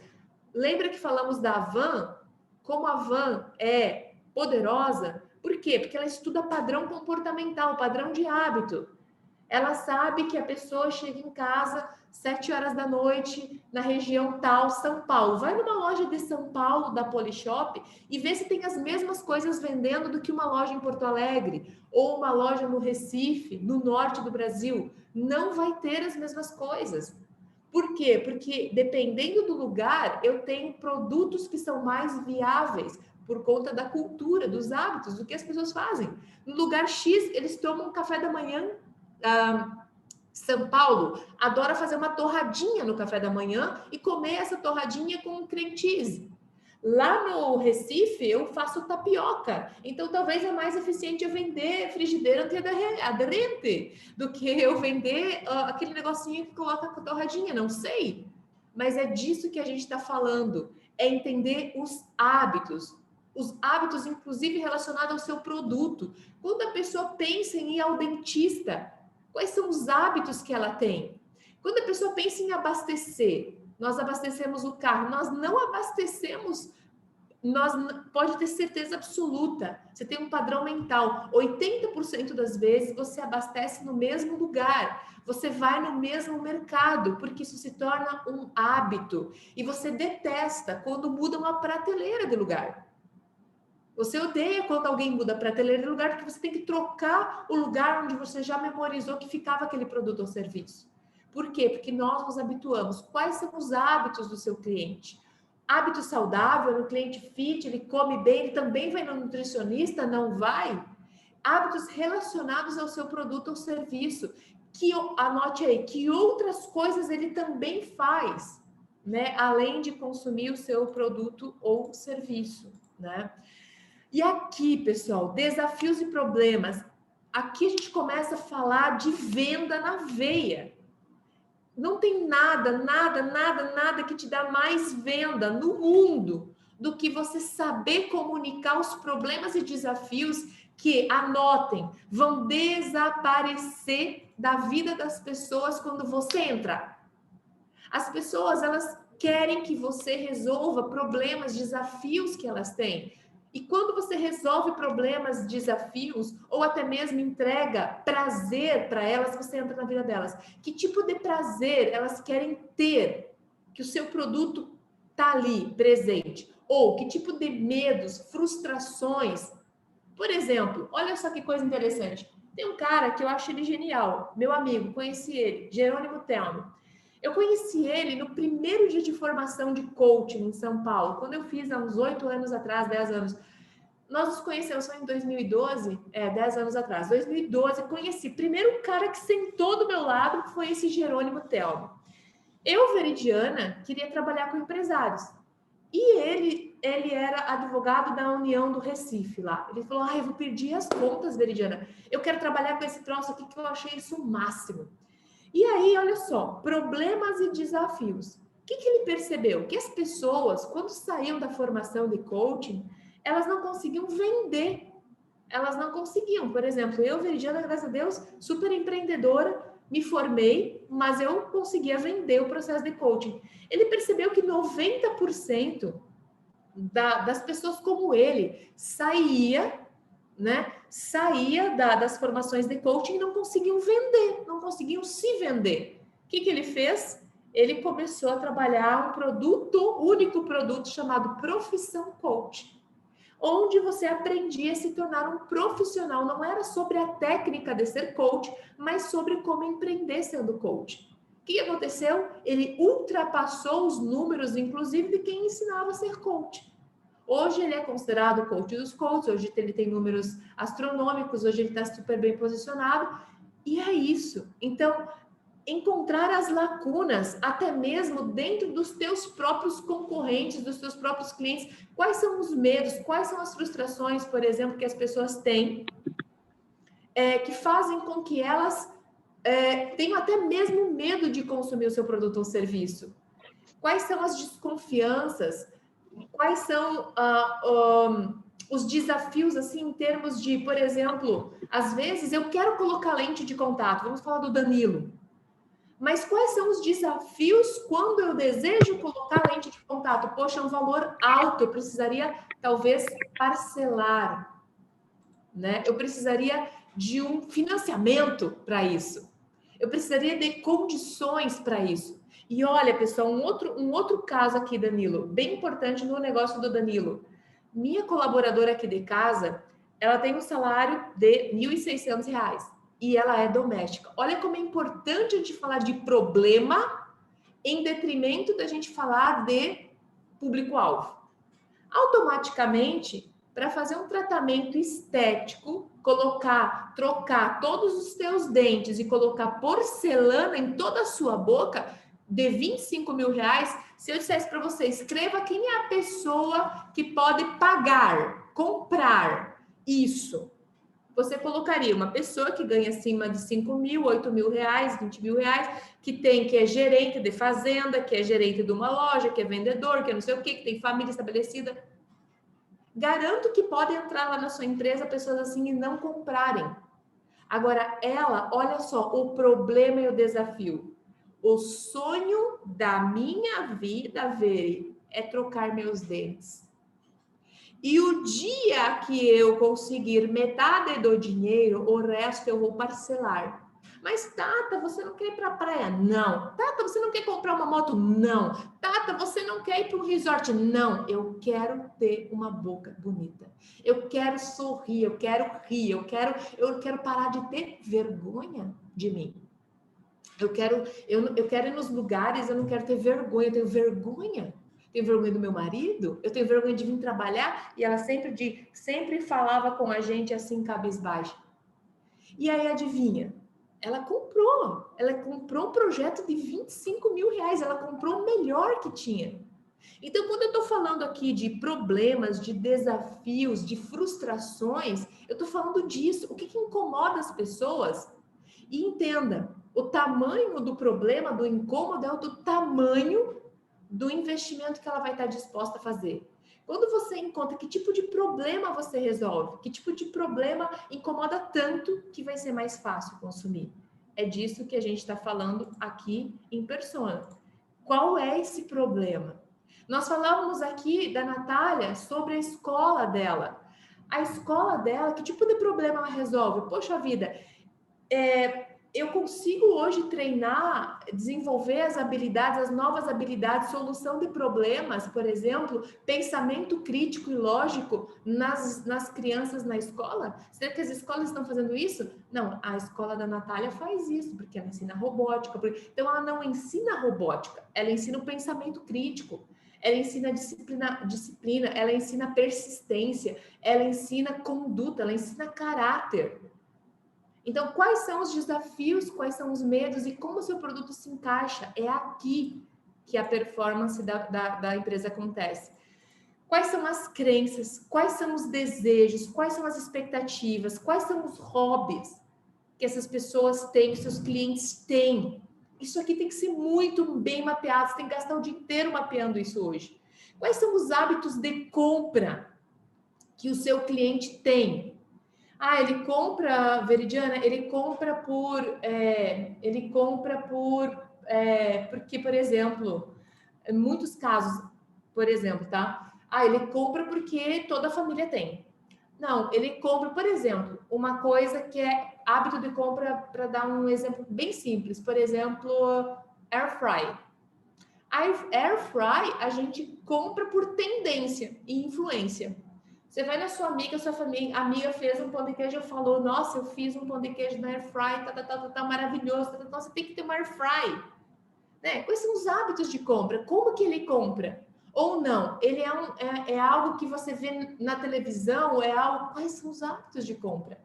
Lembra que falamos da Van? Como a Van é poderosa? Por quê? Porque ela estuda padrão comportamental, padrão de hábito. Ela sabe que a pessoa chega em casa 7 horas da noite, na região tal, São Paulo. Vai numa loja de São Paulo, da Polishop, e vê se tem as mesmas coisas vendendo do que uma loja em Porto Alegre, ou uma loja no Recife, no norte do Brasil. Não vai ter as mesmas coisas. Por quê? Porque dependendo do lugar, eu tenho produtos que são mais viáveis por conta da cultura, dos hábitos, do que as pessoas fazem. No lugar X, eles tomam café da manhã. São Paulo adora fazer uma torradinha no café da manhã e comer essa torradinha com cream cheese. Lá no Recife, eu faço tapioca. Então, talvez é mais eficiente eu vender frigideira antiaderente do que eu vender aquele negocinho que coloca com torradinha. Não sei. Mas é disso que a gente está falando. É entender os hábitos. Os hábitos, inclusive, relacionados ao seu produto. Quando a pessoa pensa em ir ao dentista, quais são os hábitos que ela tem? Quando a pessoa pensa em abastecer, nós abastecemos o carro, nós não abastecemos, pode ter certeza absoluta, você tem um padrão mental, 80% das vezes você abastece no mesmo lugar, você vai no mesmo mercado, porque isso se torna um hábito, e você detesta quando muda uma prateleira de lugar. Você odeia quando alguém muda a prateleira de lugar, porque você tem que trocar o lugar onde você já memorizou que ficava aquele produto ou serviço. Por quê? Porque nós nos habituamos. Quais são os hábitos do seu cliente? Hábito saudável, no cliente fit, ele come bem, ele também vai no nutricionista? Não vai? Hábitos relacionados ao seu produto ou serviço. Que, anote aí, que outras coisas ele também faz, né? Além de consumir o seu produto ou serviço, né? E aqui, pessoal, desafios e problemas. Aqui a gente começa a falar de venda na veia. Não tem nada que te dá mais venda no mundo do que você saber comunicar os problemas e desafios que, anotem, vão desaparecer da vida das pessoas quando você entrar. As pessoas, elas querem que você resolva problemas, desafios que elas têm. E quando você resolve problemas, desafios, ou até mesmo entrega prazer para elas, você entra na vida delas. Que tipo de prazer elas querem ter? Que o seu produto está ali, presente. Ou que tipo de medos, frustrações. Por exemplo, olha só que coisa interessante. Tem um cara que eu acho ele genial, meu amigo, conheci ele, Jerônimo Telmo. Eu conheci ele no primeiro dia de formação de coaching em São Paulo, quando eu fiz há uns 8 anos atrás, 10 anos. Nós nos conhecemos só em 2012, 10 anos atrás. 2012, conheci. Primeiro cara que sentou do meu lado foi esse Jerônimo Telmo. Eu, Veridiana, queria trabalhar com empresários. E ele era advogado da União do Recife lá. Ele falou, eu vou pedir as contas, Veridiana. Eu quero trabalhar com esse troço aqui que eu achei isso o máximo. E aí, olha só, problemas e desafios. O que ele percebeu? Que as pessoas, quando saíam da formação de coaching, elas não conseguiam vender. Elas não conseguiam. Por exemplo, eu, Veridiana, graças a Deus, super empreendedora, me formei, mas eu conseguia vender o processo de coaching. Ele percebeu que 90% das pessoas como ele saía das formações de coaching e não conseguiam vender, não conseguiam se vender. O que ele fez? Ele começou a trabalhar um produto, único produto chamado Profissão Coach, onde você aprendia a se tornar um profissional. Não era sobre a técnica de ser coach, mas sobre como empreender sendo coach. O que aconteceu? Ele ultrapassou os números, inclusive, de quem ensinava a ser coach. Hoje ele é considerado o coach dos coaches, hoje ele tem números astronômicos, hoje ele está super bem posicionado, e é isso. Então, encontrar as lacunas, até mesmo dentro dos teus próprios concorrentes, dos teus próprios clientes, quais são os medos, quais são as frustrações, por exemplo, que as pessoas têm, que fazem com que elas tenham até mesmo medo de consumir o seu produto ou serviço. Quais são as desconfianças? Quais são os desafios, assim, em termos de, por exemplo, às vezes eu quero colocar lente de contato, vamos falar do Danilo, mas quais são os desafios quando eu desejo colocar lente de contato? Poxa, é um valor alto, eu precisaria, talvez, parcelar, né? Eu precisaria de um financiamento para isso. Eu precisaria de condições para isso. E olha, pessoal, um outro caso aqui, Danilo, bem importante no negócio do Danilo. Minha colaboradora aqui de casa, ela tem um salário de R$ 1.600 e ela é doméstica. Olha como é importante a gente falar de problema em detrimento da gente falar de público-alvo. Automaticamente, para fazer um tratamento estético, trocar todos os teus dentes e colocar porcelana em toda a sua boca, de R$ 25.000, se eu dissesse para você, escreva quem é a pessoa que pode comprar isso. Você colocaria uma pessoa que ganha acima de 5 mil, 8 mil reais, 20 mil reais, que é gerente de fazenda, que é gerente de uma loja, que é vendedor, que é não sei o quê, que tem família estabelecida. Garanto que pode entrar lá na sua empresa pessoas assim e não comprarem. Agora, olha só, o problema e o desafio. O sonho da minha vida, Veri, é trocar meus dentes. E o dia que eu conseguir metade do dinheiro, o resto eu vou parcelar. Mas, Tata, você não quer ir para a praia? Não. Tata, você não quer comprar uma moto? Não. Tata, você não quer ir para um resort? Não. Eu quero ter uma boca bonita. Eu quero sorrir, eu quero rir, eu quero parar de ter vergonha de mim. Eu quero ir nos lugares, eu não quero ter vergonha, eu tenho vergonha. Tenho vergonha do meu marido, eu tenho vergonha de vir trabalhar, e ela sempre falava com a gente assim, cabisbaixa. E aí, adivinha? Ela comprou um projeto de R$ 25.000, ela comprou o melhor que tinha. Então, quando eu estou falando aqui de problemas, de desafios, de frustrações, eu estou falando disso. O que incomoda as pessoas? E entenda, O tamanho do problema, do incômodo, é do tamanho do investimento que ela vai estar disposta a fazer. Quando você encontra que tipo de problema você resolve, que tipo de problema incomoda tanto que vai ser mais fácil consumir. É disso que a gente está falando aqui em Persona. Qual é esse problema? Nós falávamos aqui da Natália sobre a escola dela. A escola dela, que tipo de problema ela resolve? Poxa vida, eu consigo hoje treinar, desenvolver as habilidades, as novas habilidades, solução de problemas, por exemplo, pensamento crítico e lógico nas crianças na escola? Será que as escolas estão fazendo isso? Não, a escola da Natália faz isso, porque ela ensina robótica. Então, ela não ensina robótica, ela ensina o pensamento crítico. Ela ensina disciplina, ela ensina persistência, ela ensina conduta, ela ensina caráter. Então, quais são os desafios, quais são os medos e como o seu produto se encaixa? É aqui que a performance da empresa acontece. Quais são as crenças, quais são os desejos, quais são as expectativas, quais são os hobbies que essas pessoas têm, que seus clientes têm? Isso aqui tem que ser muito bem mapeado, você tem que gastar o dia inteiro mapeando isso hoje. Quais são os hábitos de compra que o seu cliente tem? Ele compra, Veridiana, ele compra porque, por exemplo, em muitos casos, por exemplo, tá? Ele compra porque toda a família tem. Não, ele compra, por exemplo, uma coisa que é hábito de compra, para dar um exemplo bem simples, por exemplo, air fry. A air fry a gente compra por tendência e influência. Você vai na sua amiga amiga fez um pão de queijo e falou, nossa, eu fiz um pão de queijo na air fry, tá maravilhoso, você tem que ter uma air fry. Né? Quais são os hábitos de compra? Como que ele compra? Ou não? Ele é algo que você vê na televisão, quais são os hábitos de compra?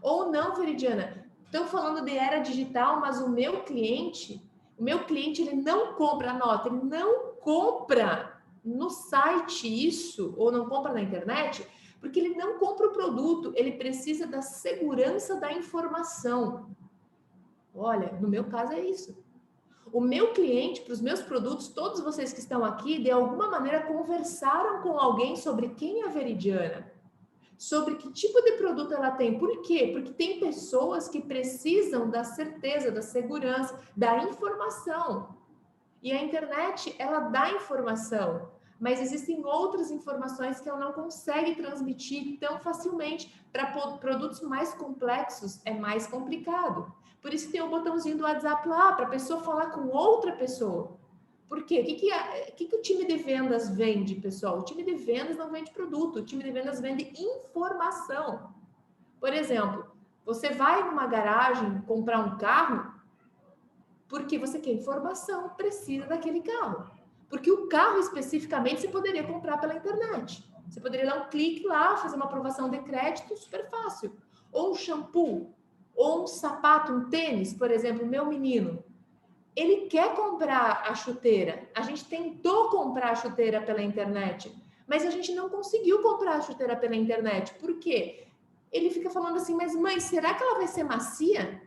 Ou não, Veridiana? Estou falando de era digital, mas o meu cliente ele não compra, anota, ele não compra no site isso, ou não compra na internet, porque ele não compra o produto, ele precisa da segurança da informação. Olha, no meu caso é isso. O meu cliente, para os meus produtos, todos vocês que estão aqui, de alguma maneira conversaram com alguém sobre quem é a Veridiana, sobre que tipo de produto ela tem. Por quê? Porque tem pessoas que precisam da certeza, da segurança, da informação. E a internet, ela dá informação, mas existem outras informações que ela não consegue transmitir tão facilmente. Para produtos mais complexos, é mais complicado. Por isso tem o botãozinho do WhatsApp lá, para a pessoa falar com outra pessoa. Por quê? O que o time de vendas vende, pessoal? O time de vendas não vende produto, o time de vendas vende informação. Por exemplo, você vai numa garagem comprar um carro, porque você quer informação, precisa daquele carro. Porque o carro, especificamente, você poderia comprar pela internet. Você poderia dar um clique lá, fazer uma aprovação de crédito, super fácil. Ou um shampoo, ou um sapato, um tênis, por exemplo, meu menino. Ele quer comprar a chuteira. A gente tentou comprar a chuteira pela internet, mas a gente não conseguiu comprar a chuteira pela internet. Por quê? Ele fica falando assim, mas mãe, será que ela vai ser macia?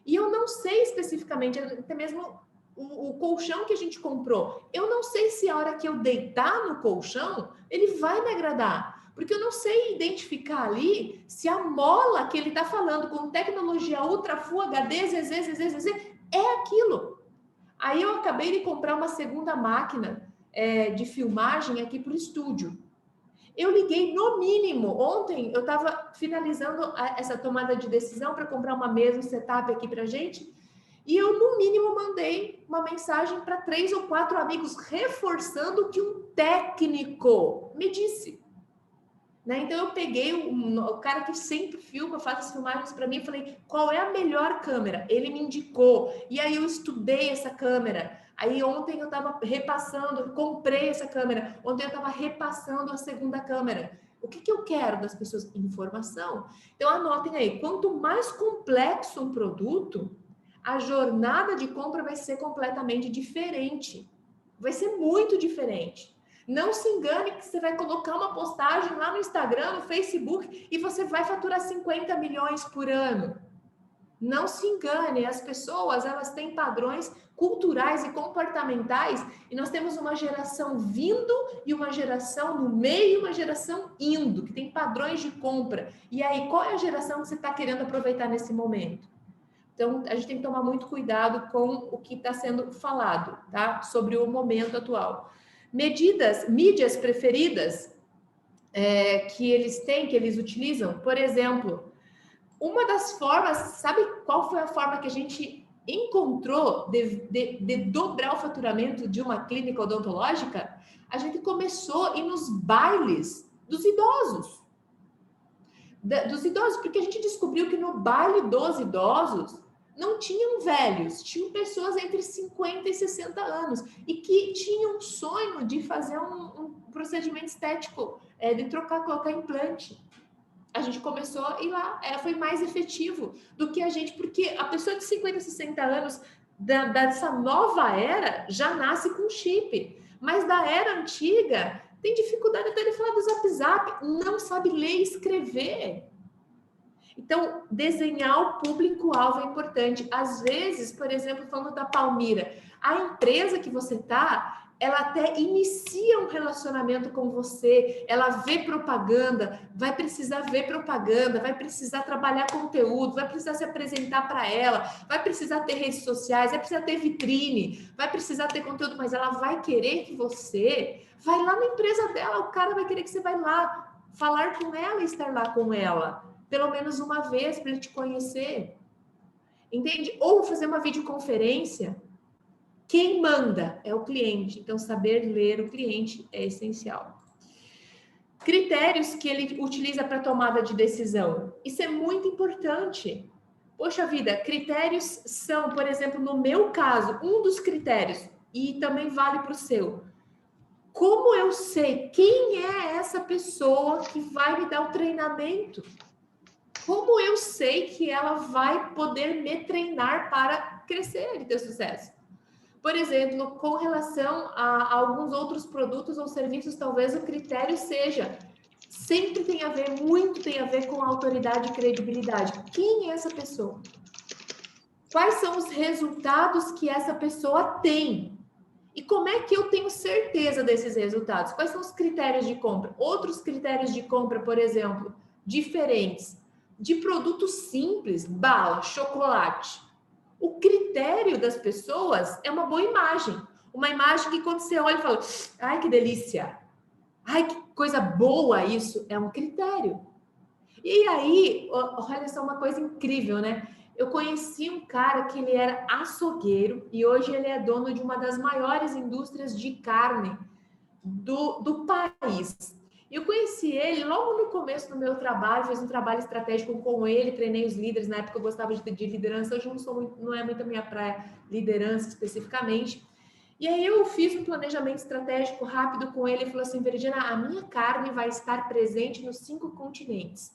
E eu não sei especificamente, até mesmo o colchão que a gente comprou, eu não sei se a hora que eu deitar no colchão, ele vai me agradar. Porque eu não sei identificar ali se a mola que ele está falando com tecnologia Ultra Full HD, ZZ, é aquilo. Aí eu acabei de comprar uma segunda máquina de filmagem aqui para o estúdio. Eu liguei no mínimo. Ontem eu estava finalizando essa tomada de decisão para comprar uma mesa, um setup aqui para gente. E eu, no mínimo, mandei uma mensagem para 3 ou 4 amigos, reforçando o que um técnico me disse. Né? Então eu peguei o cara que sempre filma, faz as filmagens para mim, e falei, qual é a melhor câmera? Ele me indicou. E aí eu estudei essa câmera. Aí ontem eu estava repassando, comprei essa câmera. Ontem eu estava repassando a segunda câmera. O que eu quero das pessoas? Informação. Então anotem aí, quanto mais complexo um produto, a jornada de compra vai ser completamente diferente. Vai ser muito diferente. Não se engane que você vai colocar uma postagem lá no Instagram, no Facebook, e você vai faturar 50 milhões por ano. Não se engane, as pessoas, elas têm padrões culturais e comportamentais, e nós temos uma geração vindo e uma geração no meio e uma geração indo, que tem padrões de compra. E aí, qual é a geração que você está querendo aproveitar nesse momento? Então, a gente tem que tomar muito cuidado com o que está sendo falado, tá? Sobre o momento atual. Mídias preferidas que eles têm, que eles utilizam, por exemplo, uma das formas, sabe qual foi a forma que a gente encontrou de dobrar o faturamento de uma clínica odontológica? A gente começou a ir nos bailes dos idosos. Porque a gente descobriu que no baile dos idosos não tinham velhos, tinham pessoas entre 50 e 60 anos e que tinham um sonho de fazer um procedimento estético, de colocar implante. A gente começou a ir lá, foi mais efetivo do que a gente, porque a pessoa de 50, 60 anos dessa nova era já nasce com chip, mas da era antiga tem dificuldade até de falar do Zap, não sabe ler e escrever. Então, desenhar o público-alvo é importante. Às vezes, por exemplo, falando da Palmira, a empresa que você está, ela até inicia um relacionamento com você, ela vê propaganda, vai precisar ver propaganda, vai precisar trabalhar conteúdo, vai precisar se apresentar para ela, vai precisar ter redes sociais, vai precisar ter vitrine, vai precisar ter conteúdo, mas ela vai querer que você vai lá na empresa dela, o cara vai querer que você vai lá falar com ela e estar lá com ela, pelo menos uma vez para ele te conhecer. Entende? Ou fazer uma videoconferência. Quem manda é o cliente, então saber ler o cliente é essencial. Critérios que ele utiliza para tomada de decisão. Isso é muito importante. Poxa vida, critérios são, por exemplo, no meu caso, um dos critérios, e também vale para o seu. Como eu sei quem é essa pessoa que vai me dar o treinamento? Como eu sei que ela vai poder me treinar para crescer e ter sucesso? Por exemplo, com relação a alguns outros produtos ou serviços, talvez o critério seja, sempre muito tem a ver com autoridade e credibilidade. Quem é essa pessoa? Quais são os resultados que essa pessoa tem? E como é que eu tenho certeza desses resultados? Quais são os critérios de compra? Outros critérios de compra, por exemplo, diferentes, de produtos simples, bala, chocolate. O critério das pessoas é uma boa imagem. Uma imagem que quando você olha e fala, ai, que delícia. Ai, que coisa boa isso. É um critério. E aí, olha só uma coisa incrível, né? Eu conheci um cara que ele era açougueiro e hoje ele é dono de uma das maiores indústrias de carne do país. Eu conheci ele logo no começo do meu trabalho, fiz um trabalho estratégico com ele, treinei os líderes, na época eu gostava de liderança, hoje não é muito a minha praia liderança especificamente. E aí eu fiz um planejamento estratégico rápido com ele e falou assim, Veridiana, a minha carne vai estar presente nos 5 continentes.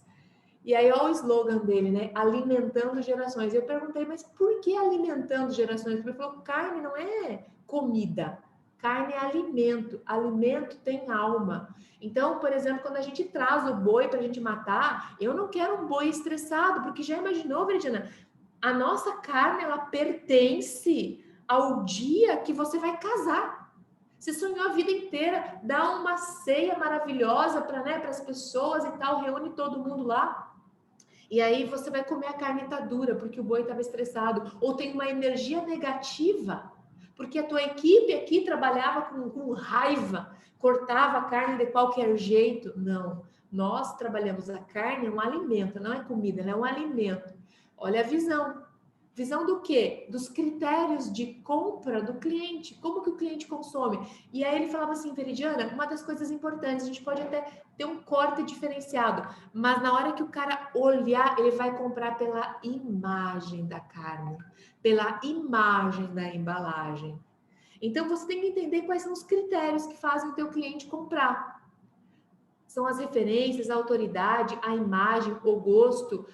E aí olha o slogan dele, né? Alimentando gerações. Eu perguntei, mas por que alimentando gerações? Ele falou, carne não é comida. Carne é alimento. Alimento tem alma. Então, por exemplo, quando a gente traz o boi para a gente matar, eu não quero um boi estressado, porque já imaginou, Veridiana? A nossa carne, ela pertence ao dia que você vai casar. Você sonhou a vida inteira, dá uma ceia maravilhosa para, né, as pessoas e tal, reúne todo mundo lá. E aí você vai comer a carne tá dura, porque o boi estava estressado, ou tem uma energia negativa, porque a tua equipe aqui trabalhava com raiva, cortava a carne de qualquer jeito. Não, nós trabalhamos a carne, é um alimento, não é comida, é um alimento. Olha a visão. Visão do quê? Dos critérios de compra do cliente, como que o cliente consome. E aí ele falava assim, Veridiana, uma das coisas importantes, a gente pode até ter um corte diferenciado, mas na hora que o cara olhar, ele vai comprar pela imagem da carne, pela imagem da embalagem. Então você tem que entender quais são os critérios que fazem o teu cliente comprar. São as referências, a autoridade, a imagem, o gosto,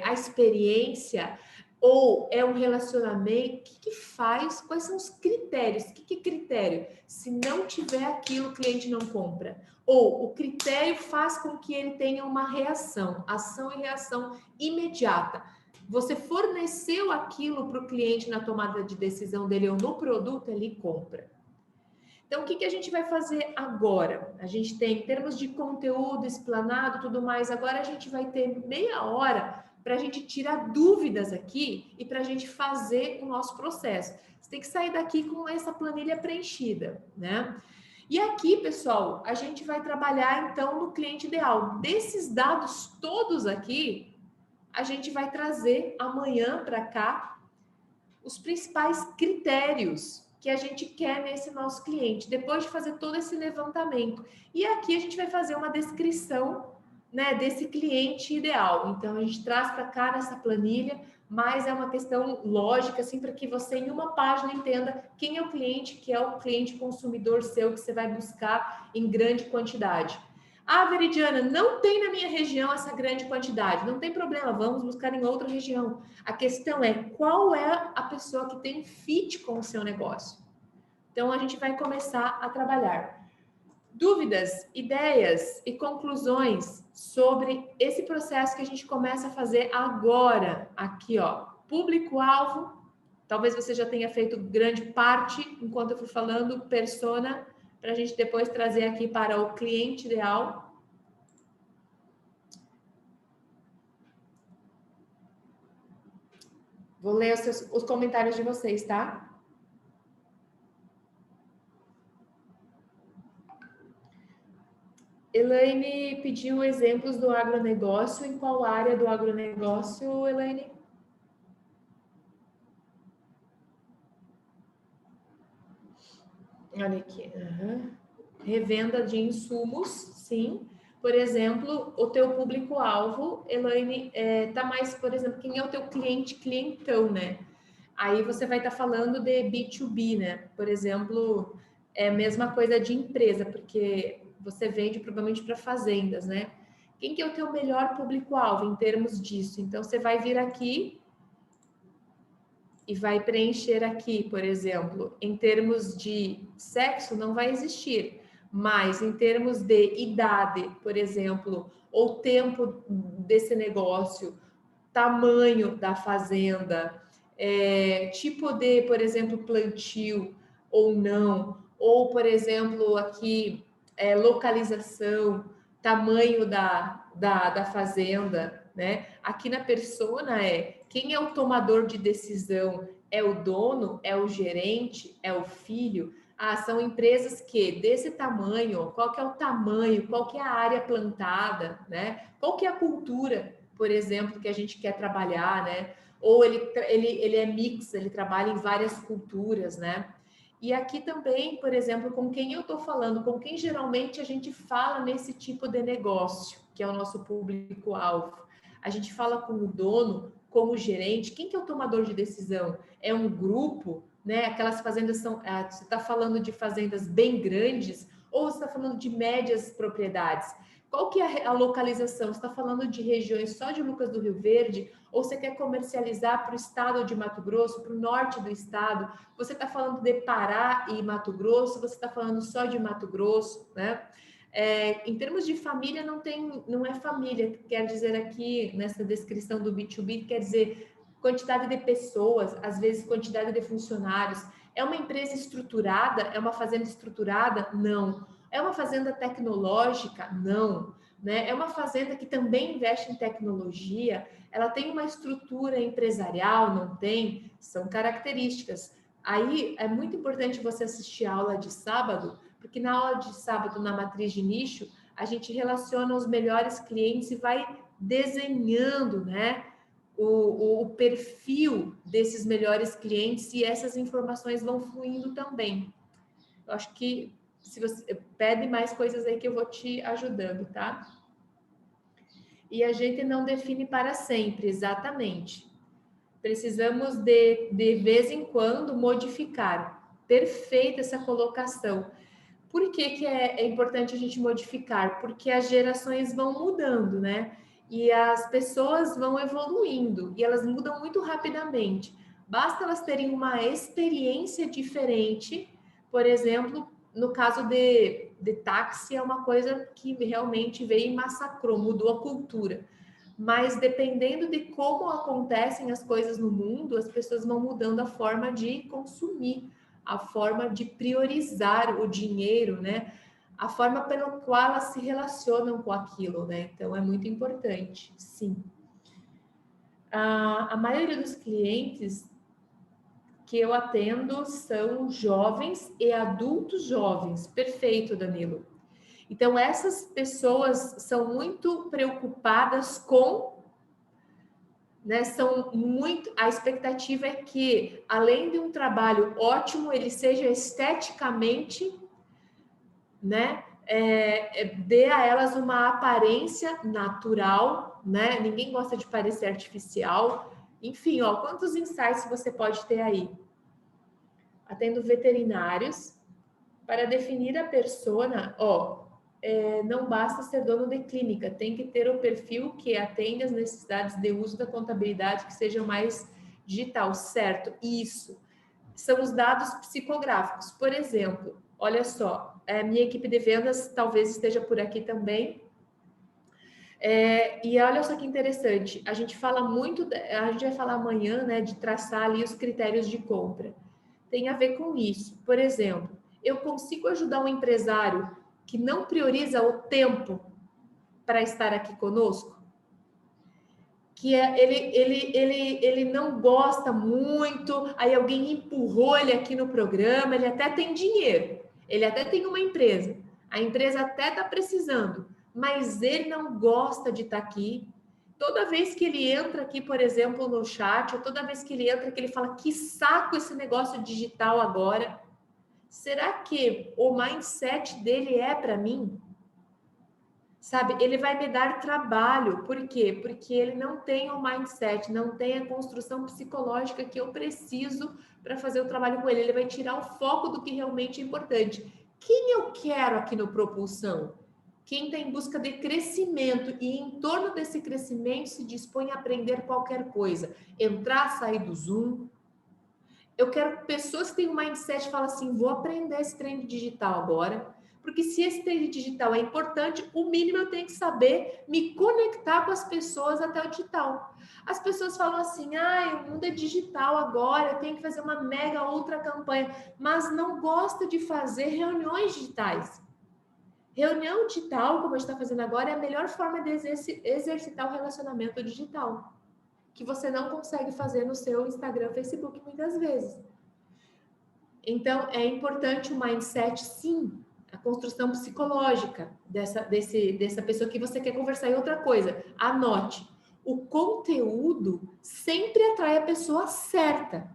a experiência, ou é um relacionamento. O que faz? Quais são os critérios? O que é critério? Se não tiver aquilo, o cliente não compra. Ou o critério faz com que ele tenha uma reação, ação e reação imediata. Você forneceu aquilo para o cliente na tomada de decisão dele ou no produto, ele compra. Então, o que a gente vai fazer agora? A gente tem, em termos de conteúdo explanado, tudo mais, agora a gente vai ter meia hora para a gente tirar dúvidas aqui e para a gente fazer o nosso processo. Você tem que sair daqui com essa planilha preenchida, né? E aqui, pessoal, a gente vai trabalhar, então, no cliente ideal. Desses dados todos aqui, a gente vai trazer amanhã para cá os principais critérios que a gente quer nesse nosso cliente, depois de fazer todo esse levantamento. E aqui a gente vai fazer uma descrição, né, desse cliente ideal. Então, a gente traz para cá nessa planilha, mas é uma questão lógica, assim, para que você em uma página entenda quem é o cliente, que é o cliente consumidor seu, que você vai buscar em grande quantidade. Ah, Veridiana, não tem na minha região essa grande quantidade. Não tem problema, vamos buscar em outra região. A questão é qual é a pessoa que tem fit com o seu negócio. Então, a gente vai começar a trabalhar. Dúvidas, ideias e conclusões sobre esse processo que a gente começa a fazer agora. Aqui, ó, público-alvo. Talvez você já tenha feito grande parte, enquanto eu fui falando, persona, para a gente depois trazer aqui para o cliente ideal. Vou ler os comentários de vocês, tá? Elaine pediu exemplos do agronegócio. Em qual área do agronegócio, Elaine? Olha aqui. Uhum. Revenda de insumos, sim. Por exemplo, o teu público-alvo, Elaine, tá mais, por exemplo, quem é o teu clientão, né? Aí você vai estar falando de B2B, né? Por exemplo, é a mesma coisa de empresa, porque você vende provavelmente para fazendas, né? Quem que é o teu melhor público-alvo em termos disso? Então, você vai vir aqui e vai preencher aqui, por exemplo, em termos de sexo, não vai existir, mas em termos de idade, por exemplo, ou tempo desse negócio, tamanho da fazenda, tipo de, por exemplo, plantio ou não, ou, por exemplo, aqui, localização, tamanho da fazenda, né? Aqui na persona quem é o tomador de decisão? É o dono? É o gerente? É o filho? Ah, são empresas que desse tamanho, qual que é o tamanho, qual que é a área plantada, né? Qual que é a cultura, por exemplo, que a gente quer trabalhar, né? Ou ele é mix, ele trabalha em várias culturas, né? E aqui também, por exemplo, com quem eu estou falando, com quem geralmente a gente fala nesse tipo de negócio, que é o nosso público-alvo. A gente fala com o dono, com o gerente, quem que é o tomador de decisão? É um grupo, né? Aquelas fazendas são. Você está falando de fazendas bem grandes ou você está falando de médias propriedades? Qual que é a localização? Você está falando de regiões só de Lucas do Rio Verde? Ou você quer comercializar para o estado de Mato Grosso, para o norte do estado? Você está falando de Pará e Mato Grosso? Você está falando só de Mato Grosso, né? Em termos de família, não é família, quer dizer aqui, nessa descrição do B2B, quer dizer quantidade de pessoas, às vezes quantidade de funcionários. É uma empresa estruturada? É uma fazenda estruturada? Não. É uma fazenda tecnológica? Não. Né? É uma fazenda que também investe em tecnologia? Ela tem uma estrutura empresarial? Não tem? São características. Aí é muito importante você assistir a aula de sábado, porque na aula de sábado, na matriz de nicho, a gente relaciona os melhores clientes e vai desenhando, né, o perfil desses melhores clientes e essas informações vão fluindo também. Eu acho que se você pede mais coisas aí que eu vou te ajudando, tá? E a gente não define para sempre, exatamente. Precisamos de vez em quando modificar. Perfeita essa colocação. Por que é importante a gente modificar? Porque as gerações vão mudando, né? E as pessoas vão evoluindo e elas mudam muito rapidamente. Basta elas terem uma experiência diferente, por exemplo, no caso de táxi, é uma coisa que realmente veio e massacrou, mudou a cultura. mas dependendo de como acontecem as coisas no mundo, as pessoas vão mudando a forma de consumir, a forma de priorizar o dinheiro, né? A forma pela qual elas se relacionam com aquilo, né? Então, é muito importante, sim. A maioria dos clientes que eu atendo são jovens e adultos jovens. Perfeito, Danilo. Então, essas pessoas são muito preocupadas com, né, a expectativa é que, além de um trabalho ótimo, ele seja esteticamente, né, dê a elas uma aparência natural, né? Ninguém gosta de parecer artificial. Enfim, ó, quantos insights você pode ter aí? Atendo veterinários para definir a persona, ó, não basta ser dono de clínica, tem que ter o perfil que atende às necessidades de uso da contabilidade que seja mais digital, certo? Isso. São os dados psicográficos. Por exemplo, olha só, a minha equipe de vendas talvez esteja por aqui também. E olha só que interessante, a gente fala muito, a gente vai falar amanhã, né, de traçar ali os critérios de compra. Tem a ver com isso. Por exemplo, eu consigo ajudar um empresário que não prioriza o tempo para estar aqui conosco? Que ele não gosta muito, aí alguém empurrou ele aqui no programa, ele até tem dinheiro, ele até tem uma empresa, a empresa até está precisando, mas ele não gosta de estar aqui. Toda vez que ele entra aqui, por exemplo, no chat, ou toda vez que ele entra aqui, ele fala, que saco esse negócio digital agora. Será que o mindset dele é para mim? Sabe, ele vai me dar trabalho. Por quê? Porque ele não tem o mindset, não tem a construção psicológica que eu preciso para fazer o trabalho com ele. Ele vai tirar o foco do que realmente é importante. Quem eu quero aqui no Propulsão? Quem está em busca de crescimento e em torno desse crescimento se dispõe a aprender qualquer coisa. Entrar, sair do Zoom. Eu quero pessoas que têm um mindset e falam assim, vou aprender esse trem digital agora. Porque se esse trade digital é importante, o mínimo eu tenho que saber me conectar com as pessoas até o digital. As pessoas falam assim, o mundo é digital agora, eu tenho que fazer uma mega outra campanha, mas não gosta de fazer reuniões digitais. Reunião digital, como a gente está fazendo agora, é a melhor forma de exercitar o relacionamento digital, que você não consegue fazer no seu Instagram, Facebook, muitas vezes. Então, é importante o mindset, sim, a construção psicológica dessa pessoa que você quer conversar. E outra coisa, anote, o conteúdo sempre atrai a pessoa certa.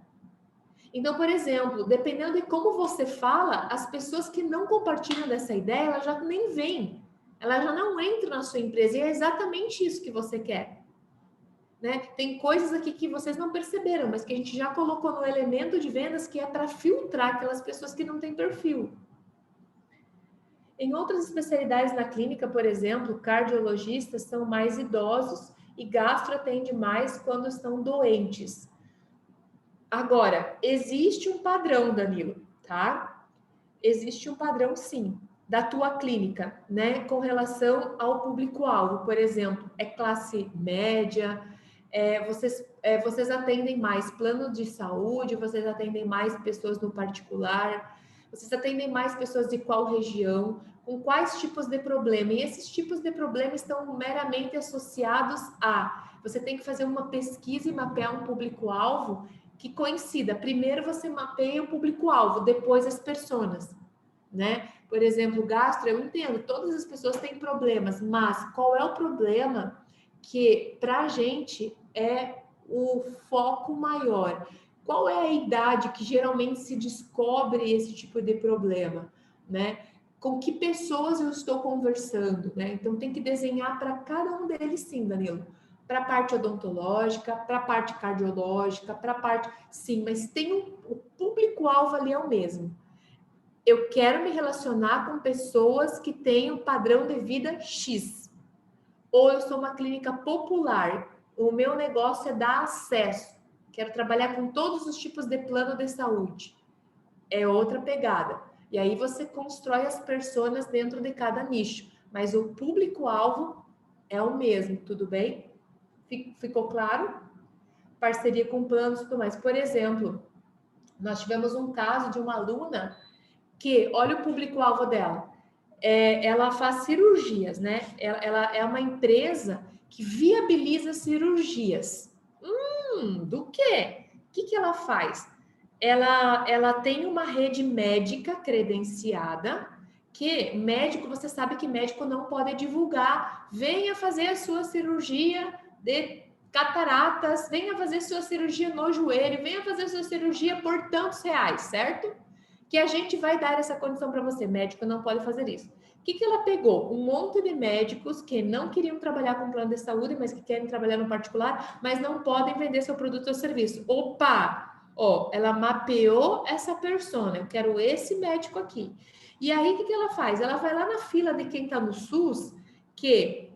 Então, por exemplo, dependendo de como você fala, as pessoas que não compartilham dessa ideia, elas já nem vêm, elas já não entram na sua empresa, e é exatamente isso que você quer. Né? Tem coisas aqui que vocês não perceberam, mas que a gente já colocou no elemento de vendas, que é para filtrar aquelas pessoas que não têm perfil. Em outras especialidades na clínica, por exemplo, cardiologistas são mais idosos e gastro atende mais quando estão doentes. Agora, existe um padrão, Danilo, tá? Existe um padrão, sim, da tua clínica, né? Com relação ao público-alvo, por exemplo, é classe média, vocês atendem mais plano de saúde, vocês atendem mais pessoas no particular, vocês atendem mais pessoas de qual região, com quais tipos de problema, e esses tipos de problema estão meramente associados a, você tem que fazer uma pesquisa e mapear um público-alvo que coincida, primeiro você mapeia o público-alvo, depois as personas, né? Por exemplo, gastro, eu entendo, todas as pessoas têm problemas, mas qual é o problema que pra gente é o foco maior? Qual é a idade que geralmente se descobre esse tipo de problema, né? Com que pessoas eu estou conversando, né? Então tem que desenhar para cada um deles, sim, Danilo. Para a parte odontológica, para a parte cardiológica, para a parte... Sim, mas tem o público-alvo ali é o mesmo. Eu quero me relacionar com pessoas que têm um padrão de vida X. Ou eu sou uma clínica popular, o meu negócio é dar acesso. Quero trabalhar com todos os tipos de plano de saúde. É outra pegada. E aí você constrói as personas dentro de cada nicho. Mas o público-alvo é o mesmo, tudo bem? Ficou claro? Parceria com planos e tudo mais. Por exemplo, nós tivemos um caso de uma aluna que, olha o público-alvo dela, ela faz cirurgias, né? Ela é uma empresa que viabiliza cirurgias. Do quê? O que ela faz? Ela tem uma rede médica credenciada, que médico, você sabe que médico não pode divulgar. Venha fazer a sua cirurgia de cataratas, venha fazer sua cirurgia no joelho, venha fazer sua cirurgia por tantos reais, certo? Que a gente vai dar essa condição para você. Médico não pode fazer isso. O que ela pegou? Um monte de médicos que não queriam trabalhar com plano de saúde, mas que querem trabalhar no particular, mas não podem vender seu produto ou serviço. Opa! Ela mapeou essa persona. Eu quero esse médico aqui. E aí, o que ela faz? Ela vai lá na fila de quem está no SUS, que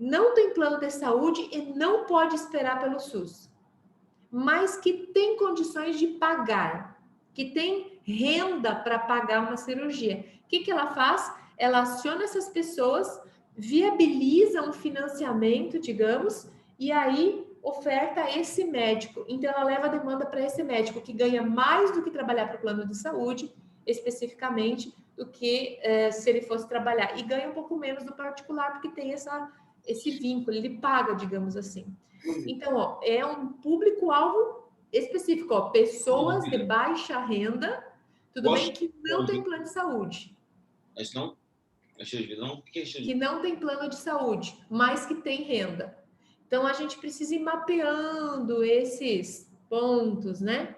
não tem plano de saúde e não pode esperar pelo SUS, mas que tem condições de pagar, que tem renda para pagar uma cirurgia. O que ela faz? Ela aciona essas pessoas, viabiliza um financiamento, digamos, e aí oferta esse médico. Então, ela leva a demanda para esse médico, que ganha mais do que trabalhar para o plano de saúde, especificamente, do que se ele fosse trabalhar. E ganha um pouco menos do particular, porque tem esse vínculo, ele paga, digamos assim. Então, é um público-alvo específico, pessoas de baixa renda, tudo bem, que não tem plano de saúde. Que não tem plano de saúde, mas que tem renda. Então, a gente precisa ir mapeando esses pontos, né?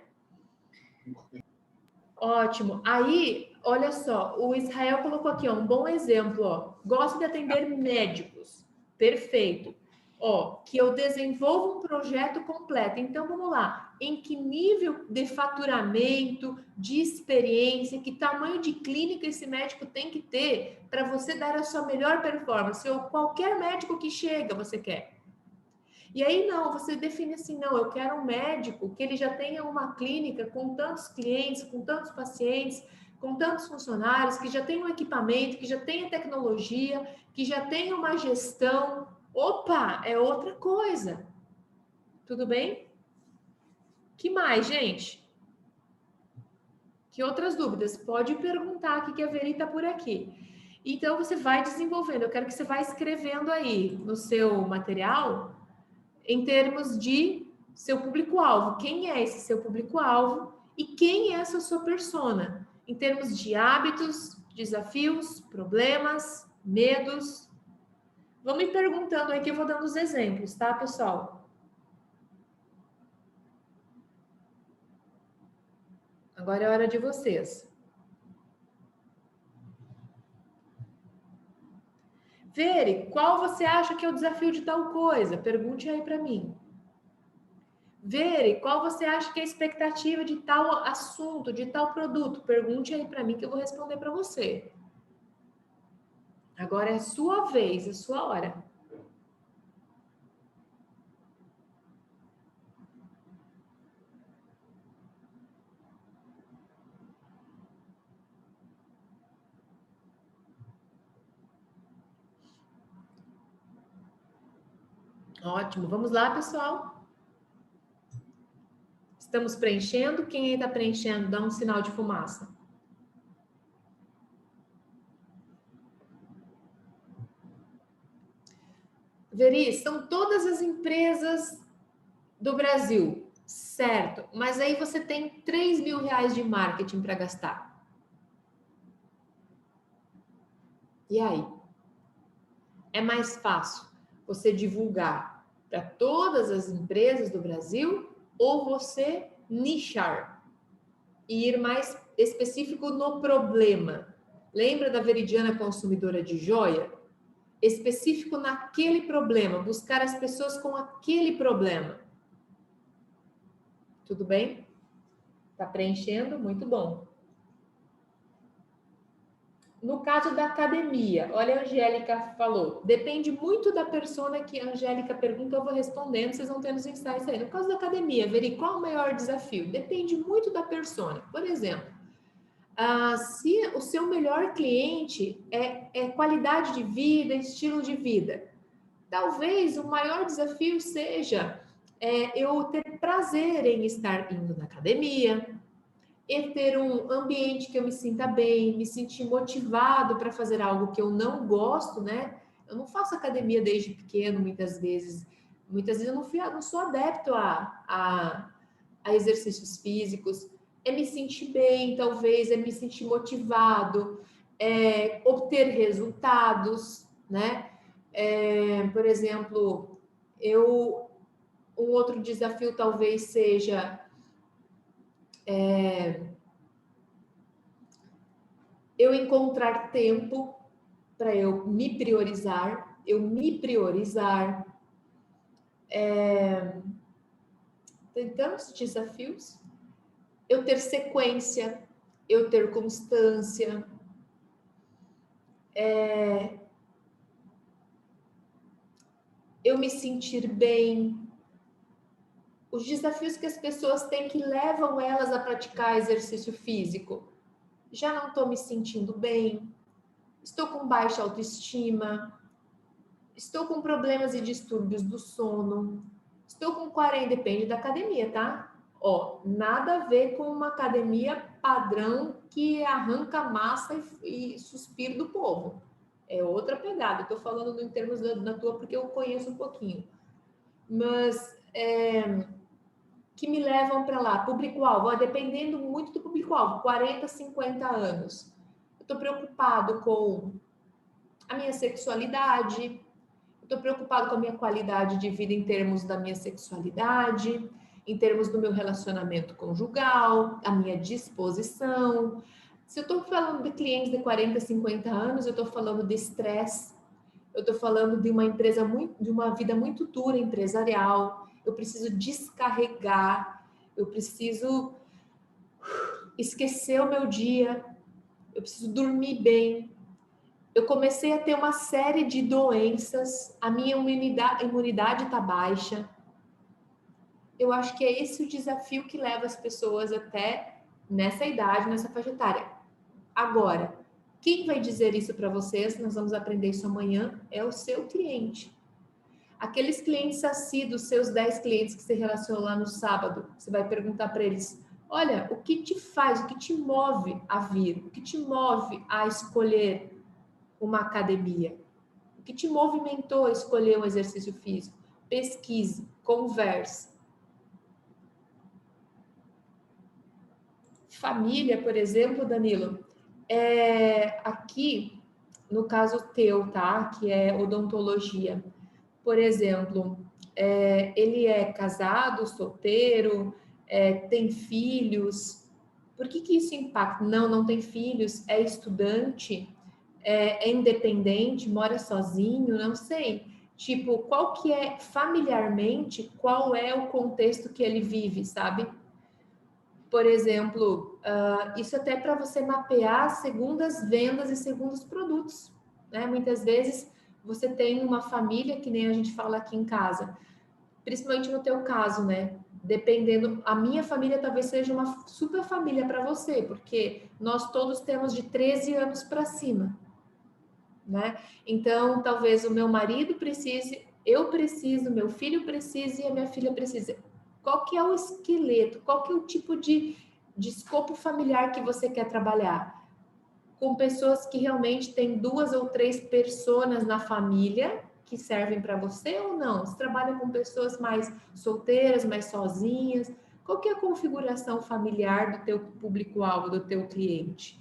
Ótimo. Aí, olha só, o Israel colocou aqui, um bom exemplo, Gosto de atender médicos. Perfeito. Que eu desenvolvo um projeto completo. Então, vamos lá. Em que nível de faturamento, de experiência, que tamanho de clínica esse médico tem que ter para você dar a sua melhor performance? Ou qualquer médico que chega, você quer. E aí, não, você define assim, não, eu quero um médico que ele já tenha uma clínica com tantos clientes, com tantos pacientes, com tantos funcionários, que já tenha um equipamento, que já tenha tecnologia, que já tenha uma gestão. Opa, é outra coisa. Tudo bem? Que mais, gente? Que outras dúvidas? Pode perguntar aqui, que a Veri está por aqui. Então, você vai desenvolvendo. Eu quero que você vá escrevendo aí no seu material, em termos de seu público-alvo. Quem é esse seu público-alvo e quem é essa sua persona? Em termos de hábitos, desafios, problemas, medos. Vão me perguntando aí que eu vou dando os exemplos, tá, pessoal? Agora é hora de vocês. Veri, qual você acha que é o desafio de tal coisa? Pergunte aí para mim. Veri, qual você acha que é a expectativa de tal assunto, de tal produto? Pergunte aí para mim que eu vou responder para você. Agora é a sua vez, é a sua hora. Ótimo, vamos lá, pessoal. Estamos preenchendo. Quem aí está preenchendo, dá um sinal de fumaça. Veri, são todas as empresas do Brasil, certo? Mas aí você tem 3 mil reais de marketing para gastar. E aí? É mais fácil você divulgar para todas as empresas do Brasil ou você nichar e ir mais específico no problema? Lembra da Veridiana consumidora de joia? Específico naquele problema, buscar as pessoas com aquele problema. Tudo bem? Tá preenchendo? Muito bom. No caso da academia, olha, a Angélica falou, depende muito da persona que a Angélica pergunta, eu vou respondendo, vocês vão tendo os insights aí. No caso da academia, Veri, qual o maior desafio? Depende muito da persona. Por exemplo, se o seu melhor cliente é qualidade de vida, estilo de vida, Talvez o maior desafio seja eu ter prazer em estar indo na academia, e ter um ambiente que eu me sinta bem, me sentir motivado para fazer algo que eu não gosto, né? Eu não faço academia desde pequeno, muitas vezes. Muitas vezes eu não sou adepto a exercícios físicos. É me sentir bem, talvez, é me sentir motivado, obter resultados, né? Por exemplo, um outro desafio talvez seja eu encontrar tempo para eu me priorizar, tem tantos desafios, eu ter sequência, eu ter constância, eu me sentir bem. Os desafios que as pessoas têm que levam elas a praticar exercício físico. Já não estou me sentindo bem, estou com baixa autoestima, estou com problemas e distúrbios do sono, estou com 40, depende da academia, tá? Ó, nada a ver com uma academia padrão que arranca massa e suspiro do povo. É outra pegada. Eu tô falando em termos da tua porque eu conheço um pouquinho. Mas que me levam para lá, público-alvo, dependendo muito do público-alvo, 40, 50 anos. Eu tô preocupado com a minha sexualidade, estou preocupado com a minha qualidade de vida em termos da minha sexualidade, em termos do meu relacionamento conjugal, a minha disposição. Se eu estou falando de clientes de 40, 50 anos, eu estou falando de estresse, eu estou falando de uma empresa de uma vida muito dura empresarial. Eu preciso descarregar, eu preciso esquecer o meu dia, eu preciso dormir bem. Eu comecei a ter uma série de doenças, a minha imunidade está baixa. Eu acho que é esse o desafio que leva as pessoas até nessa idade, nessa faixa etária. Agora, quem vai dizer isso para vocês, nós vamos aprender isso amanhã, é o seu cliente. Aqueles clientes assíduos, seus 10 clientes que você relacionou lá no sábado, você vai perguntar para eles, olha, o que te faz, o que te move a vir, o que te move a escolher uma academia? O que te movimentou a escolher um exercício físico? Pesquise, converse. Família, por exemplo, Danilo, aqui, no caso teu, tá? Que é odontologia. Por exemplo, ele é casado, solteiro, tem filhos. Por que isso impacta? Não tem filhos, é estudante, é independente, mora sozinho, não sei. Tipo, qual que é, familiarmente, qual é o contexto que ele vive, sabe? Por exemplo, isso até para você mapear segundas vendas e segundos produtos, né? Muitas vezes você tem uma família, que nem a gente fala aqui em casa, principalmente no teu caso, né? Dependendo, a minha família talvez seja uma super família para você, porque nós todos temos de 13 anos para cima, né? Então, talvez o meu marido precise, eu preciso, meu filho precise e a minha filha precisa. Qual que é o esqueleto? Qual que é o tipo de escopo familiar que você quer trabalhar? Com pessoas que realmente têm 2 ou 3 personas na família que servem para você ou não? Você trabalha com pessoas mais solteiras, mais sozinhas? Qual que é a configuração familiar do teu público-alvo, do teu cliente?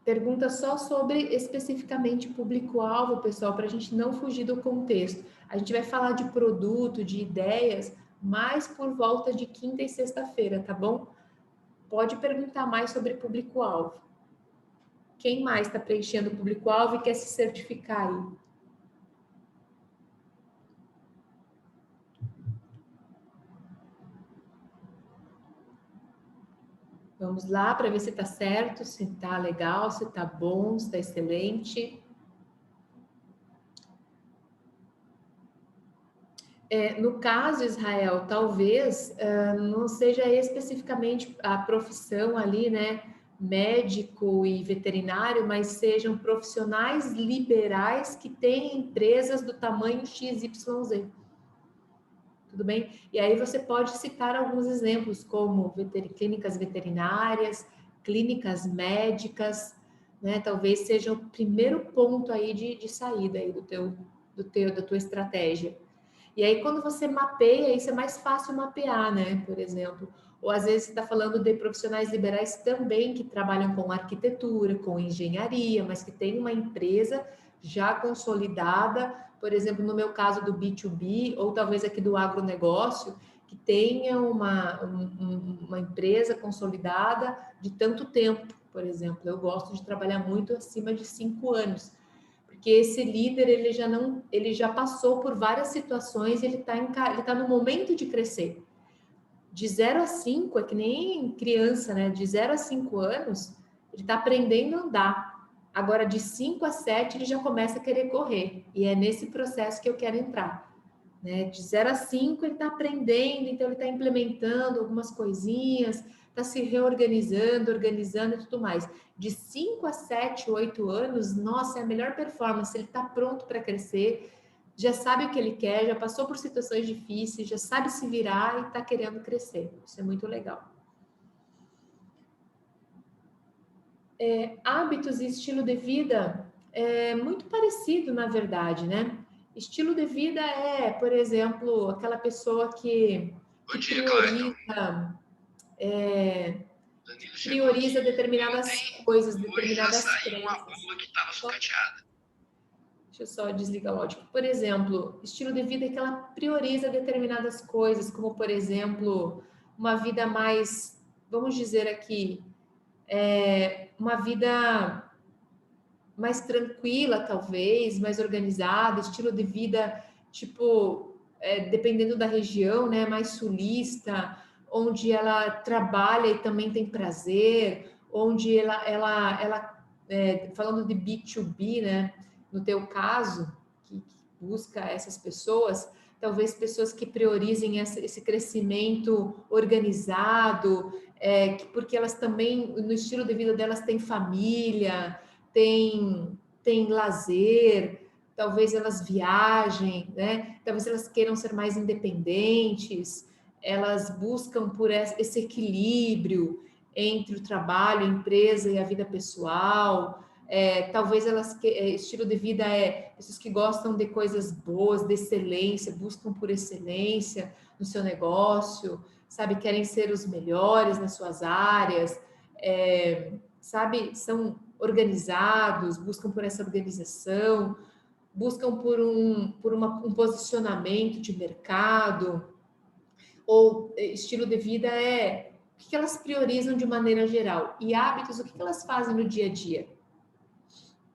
Pergunta só sobre especificamente público-alvo, pessoal, para a gente não fugir do contexto. A gente vai falar de produto, de ideias, mais por volta de quinta e sexta-feira, tá bom? Pode perguntar mais sobre público-alvo. Quem mais está preenchendo o público-alvo e quer se certificar aí? Vamos lá para ver se está certo, se está legal, se está bom, se está excelente. No caso, Israel, talvez não seja especificamente a profissão ali, né? médico e veterinário, mas sejam profissionais liberais que têm empresas do tamanho XYZ. Tudo bem? E aí você pode citar alguns exemplos, como clínicas veterinárias, clínicas médicas, né? Talvez seja o primeiro ponto aí de saída aí da tua estratégia. E aí, quando você mapeia, isso é mais fácil mapear, né? Por exemplo, ou às vezes você está falando de profissionais liberais também que trabalham com arquitetura, com engenharia, mas que tem uma empresa já consolidada, por exemplo, no meu caso do B2B, ou talvez aqui do agronegócio, que tenha uma empresa consolidada de tanto tempo, por exemplo. Eu gosto de trabalhar muito acima de 5 anos, porque esse líder ele já passou por várias situações, ele tá no momento de crescer. De 0 a 5 é que nem criança, né? De 0 a 5 anos, ele está aprendendo a andar. Agora, de 5 a 7, ele já começa a querer correr. E é nesse processo que eu quero entrar. Né? De 0 a 5, ele está aprendendo, então ele está implementando algumas coisinhas, está se reorganizando, organizando e tudo mais. De 5 a 7, 8 anos, nossa, é a melhor performance. Ele está pronto para crescer, já sabe o que ele quer, já passou por situações difíceis, já sabe se virar e está querendo crescer. Isso é muito legal. Hábitos e estilo de vida é muito parecido, na verdade, né? Estilo de vida é, por exemplo, aquela pessoa que prioriza determinadas coisas, determinadas crenças. Deixa eu só desligar o áudio. Por exemplo, estilo de vida é que ela prioriza determinadas coisas, como, por exemplo, uma vida mais, vamos dizer aqui, uma vida mais tranquila, talvez, mais organizada, estilo de vida, tipo, dependendo da região, né, mais sulista, onde ela trabalha e também tem prazer, onde falando de B2B, né, no teu caso, que busca essas pessoas, talvez pessoas que priorizem esse crescimento organizado, porque elas também, no estilo de vida delas, têm família, tem lazer, talvez elas viajem, né? Talvez elas queiram ser mais independentes, elas buscam por esse equilíbrio entre o trabalho, a empresa e a vida pessoal. Talvez estilo de vida pessoas que gostam de coisas boas, de excelência, buscam por excelência no seu negócio, sabe? Querem ser os melhores nas suas áreas, sabe? São organizados, buscam por essa organização, buscam por um posicionamento de mercado, ou estilo de vida o que elas priorizam de maneira geral, e hábitos, o que elas fazem no dia a dia,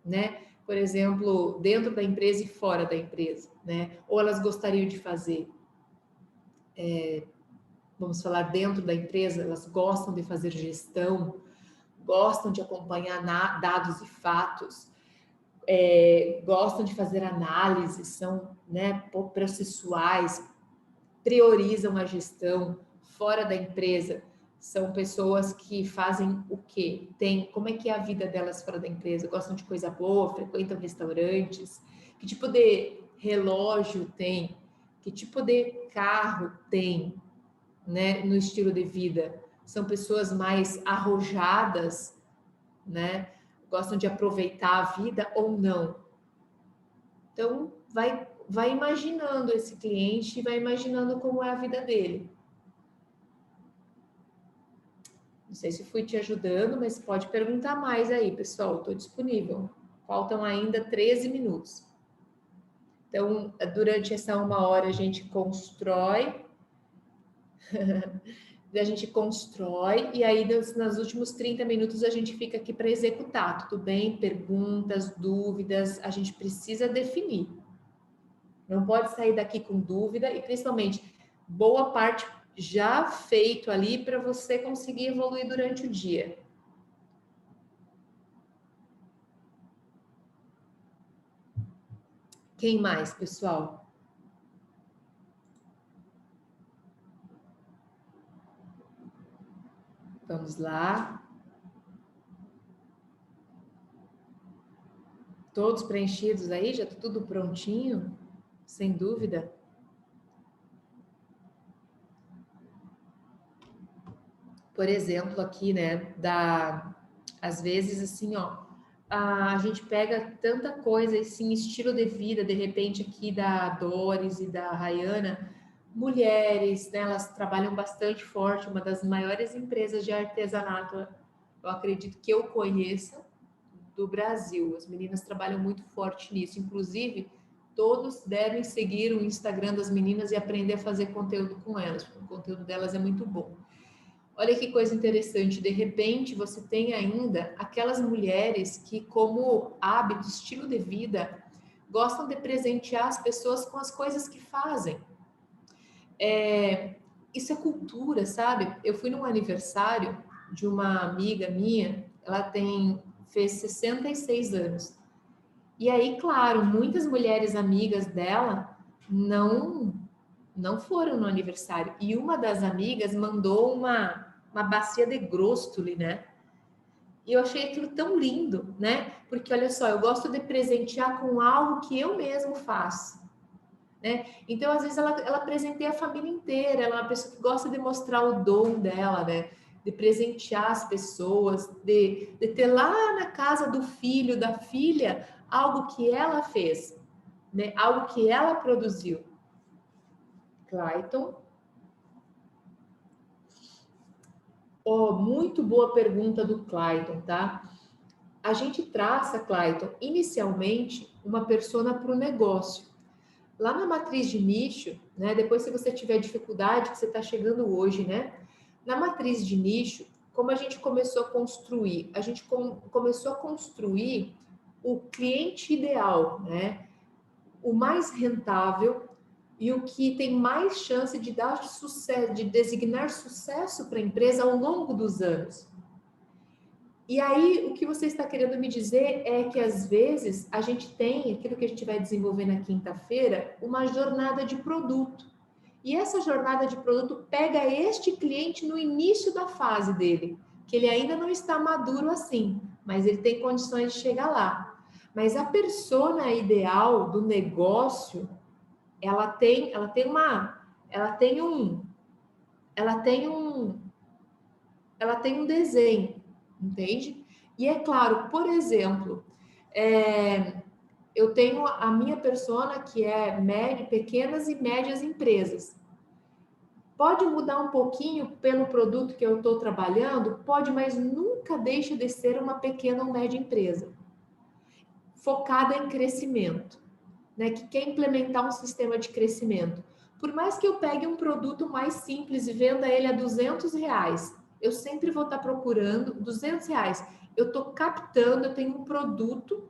né? Por exemplo, dentro da empresa e fora da empresa, né? Ou elas gostariam de fazer, vamos falar dentro da empresa, elas gostam de fazer gestão, gostam de acompanhar dados e fatos, gostam de fazer análises, são, né, processuais, priorizam a gestão fora da empresa. São pessoas que fazem o quê? Como é que é a vida delas fora da empresa? Gostam de coisa boa, frequentam restaurantes? Que tipo de relógio tem? Que tipo de carro tem, né, no estilo de vida? São pessoas mais arrojadas, né? Gostam de aproveitar a vida ou não. Então, vai imaginando esse cliente, vai imaginando como é a vida dele. Não sei se fui te ajudando, mas pode perguntar mais aí, pessoal. Estou disponível. Faltam ainda 13 minutos. Então, durante essa 1 hora, a gente constrói. E aí nos últimos 30 minutos a gente fica aqui para executar, tudo bem? Perguntas, dúvidas, a gente precisa definir. Não pode sair daqui com dúvida e principalmente boa parte já feito ali para você conseguir evoluir durante o dia. Quem mais, pessoal? Vamos lá. Todos preenchidos aí? Já tá tudo prontinho? Sem dúvida. Por exemplo, aqui, né, às vezes, assim, ó, a gente pega tanta coisa, assim, estilo de vida, de repente, aqui da Doris e da Rayana, mulheres, né, elas trabalham bastante forte, uma das maiores empresas de artesanato, eu acredito que eu conheça, do Brasil. As meninas trabalham muito forte nisso, inclusive, todos devem seguir o Instagram das meninas e aprender a fazer conteúdo com elas, porque o conteúdo delas é muito bom. Olha que coisa interessante, de repente você tem ainda aquelas mulheres que, como hábito, estilo de vida, gostam de presentear as pessoas com as coisas que fazem. Isso é cultura, sabe? Eu fui num aniversário de uma amiga minha, fez 66 anos. E aí, claro, muitas mulheres amigas dela não foram no aniversário. E uma das amigas mandou uma bacia de grostoli, né? E eu achei aquilo tão lindo, né? Porque olha só, eu gosto de presentear com algo que eu mesmo faço, né? Então, às vezes, ela presenteia a família inteira, ela é uma pessoa que gosta de mostrar o dom dela, né? De presentear as pessoas, de ter lá na casa do filho, da filha, algo que ela fez, né? Algo que ela produziu. Clayton. Oh, muito boa pergunta do Clayton, tá? A gente traça, Clayton, inicialmente uma persona para o negócio. Lá na matriz de nicho, né? Depois, se você tiver dificuldade, que você está chegando hoje, né? Na matriz de nicho, como a gente começou a construir? A gente começou a construir o cliente ideal, né? O mais rentável e o que tem mais chance de dar sucesso, de designar sucesso para a empresa ao longo dos anos. E aí, o que você está querendo me dizer é que, às vezes, a gente tem, aquilo que a gente vai desenvolver na quinta-feira, uma jornada de produto. E essa jornada de produto pega este cliente no início da fase dele, que ele ainda não está maduro assim, mas ele tem condições de chegar lá. Mas a persona ideal do negócio, ela tem um desenho, entende? E é claro, por exemplo, eu tenho a minha persona que é pequenas e médias empresas. Pode mudar um pouquinho pelo produto que eu estou trabalhando? Pode, mas nunca deixa de ser uma pequena ou média empresa focada em crescimento, né? Que quer implementar um sistema de crescimento. Por mais que eu pegue um produto mais simples e venda ele a R$200, eu sempre vou estar procurando R$200. Eu estou captando, eu tenho um produto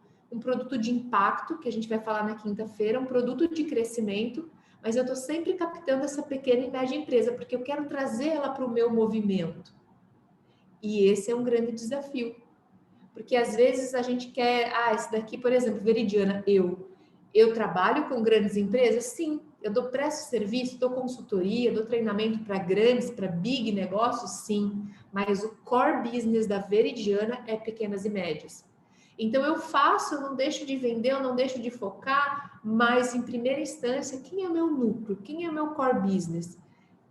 de impacto, que a gente vai falar na quinta-feira, um produto de crescimento, mas eu estou sempre captando essa pequena e média empresa, porque eu quero trazer ela para o meu movimento. E esse é um grande desafio. Porque às vezes a gente quer, esse daqui, por exemplo, Veridiana, eu trabalho com grandes empresas? Sim, eu presto serviço, dou consultoria, dou treinamento para grandes, para big negócios? Sim, mas o core business da Veridiana é pequenas e médias. Então eu não deixo de vender, eu não deixo de focar, mas em primeira instância, quem é meu núcleo? Quem é meu core business?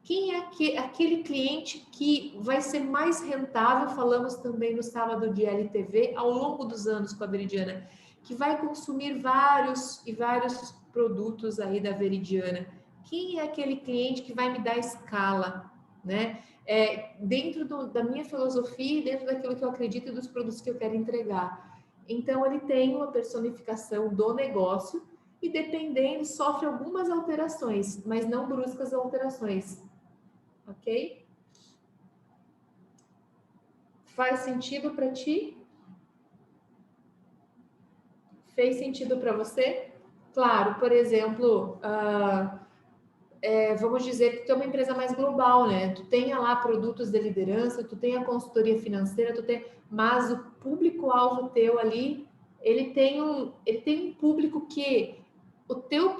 Quem é aquele cliente que vai ser mais rentável? Falamos também no sábado de LTV, ao longo dos anos com a Veridiana, que vai consumir vários produtos aí da Veridiana. Quem é aquele cliente que vai me dar escala, né? Dentro da minha filosofia, dentro daquilo que eu acredito e dos produtos que eu quero entregar. Então, ele tem uma personificação do negócio e, dependendo, sofre algumas alterações, mas não bruscas alterações. Ok? Faz sentido para ti? Fez sentido para você? Claro, por exemplo, vamos dizer que tu é uma empresa mais global, né? Tu tenha lá produtos de liderança, tu tem a consultoria financeira, mas o público-alvo teu ali, ele tem um público que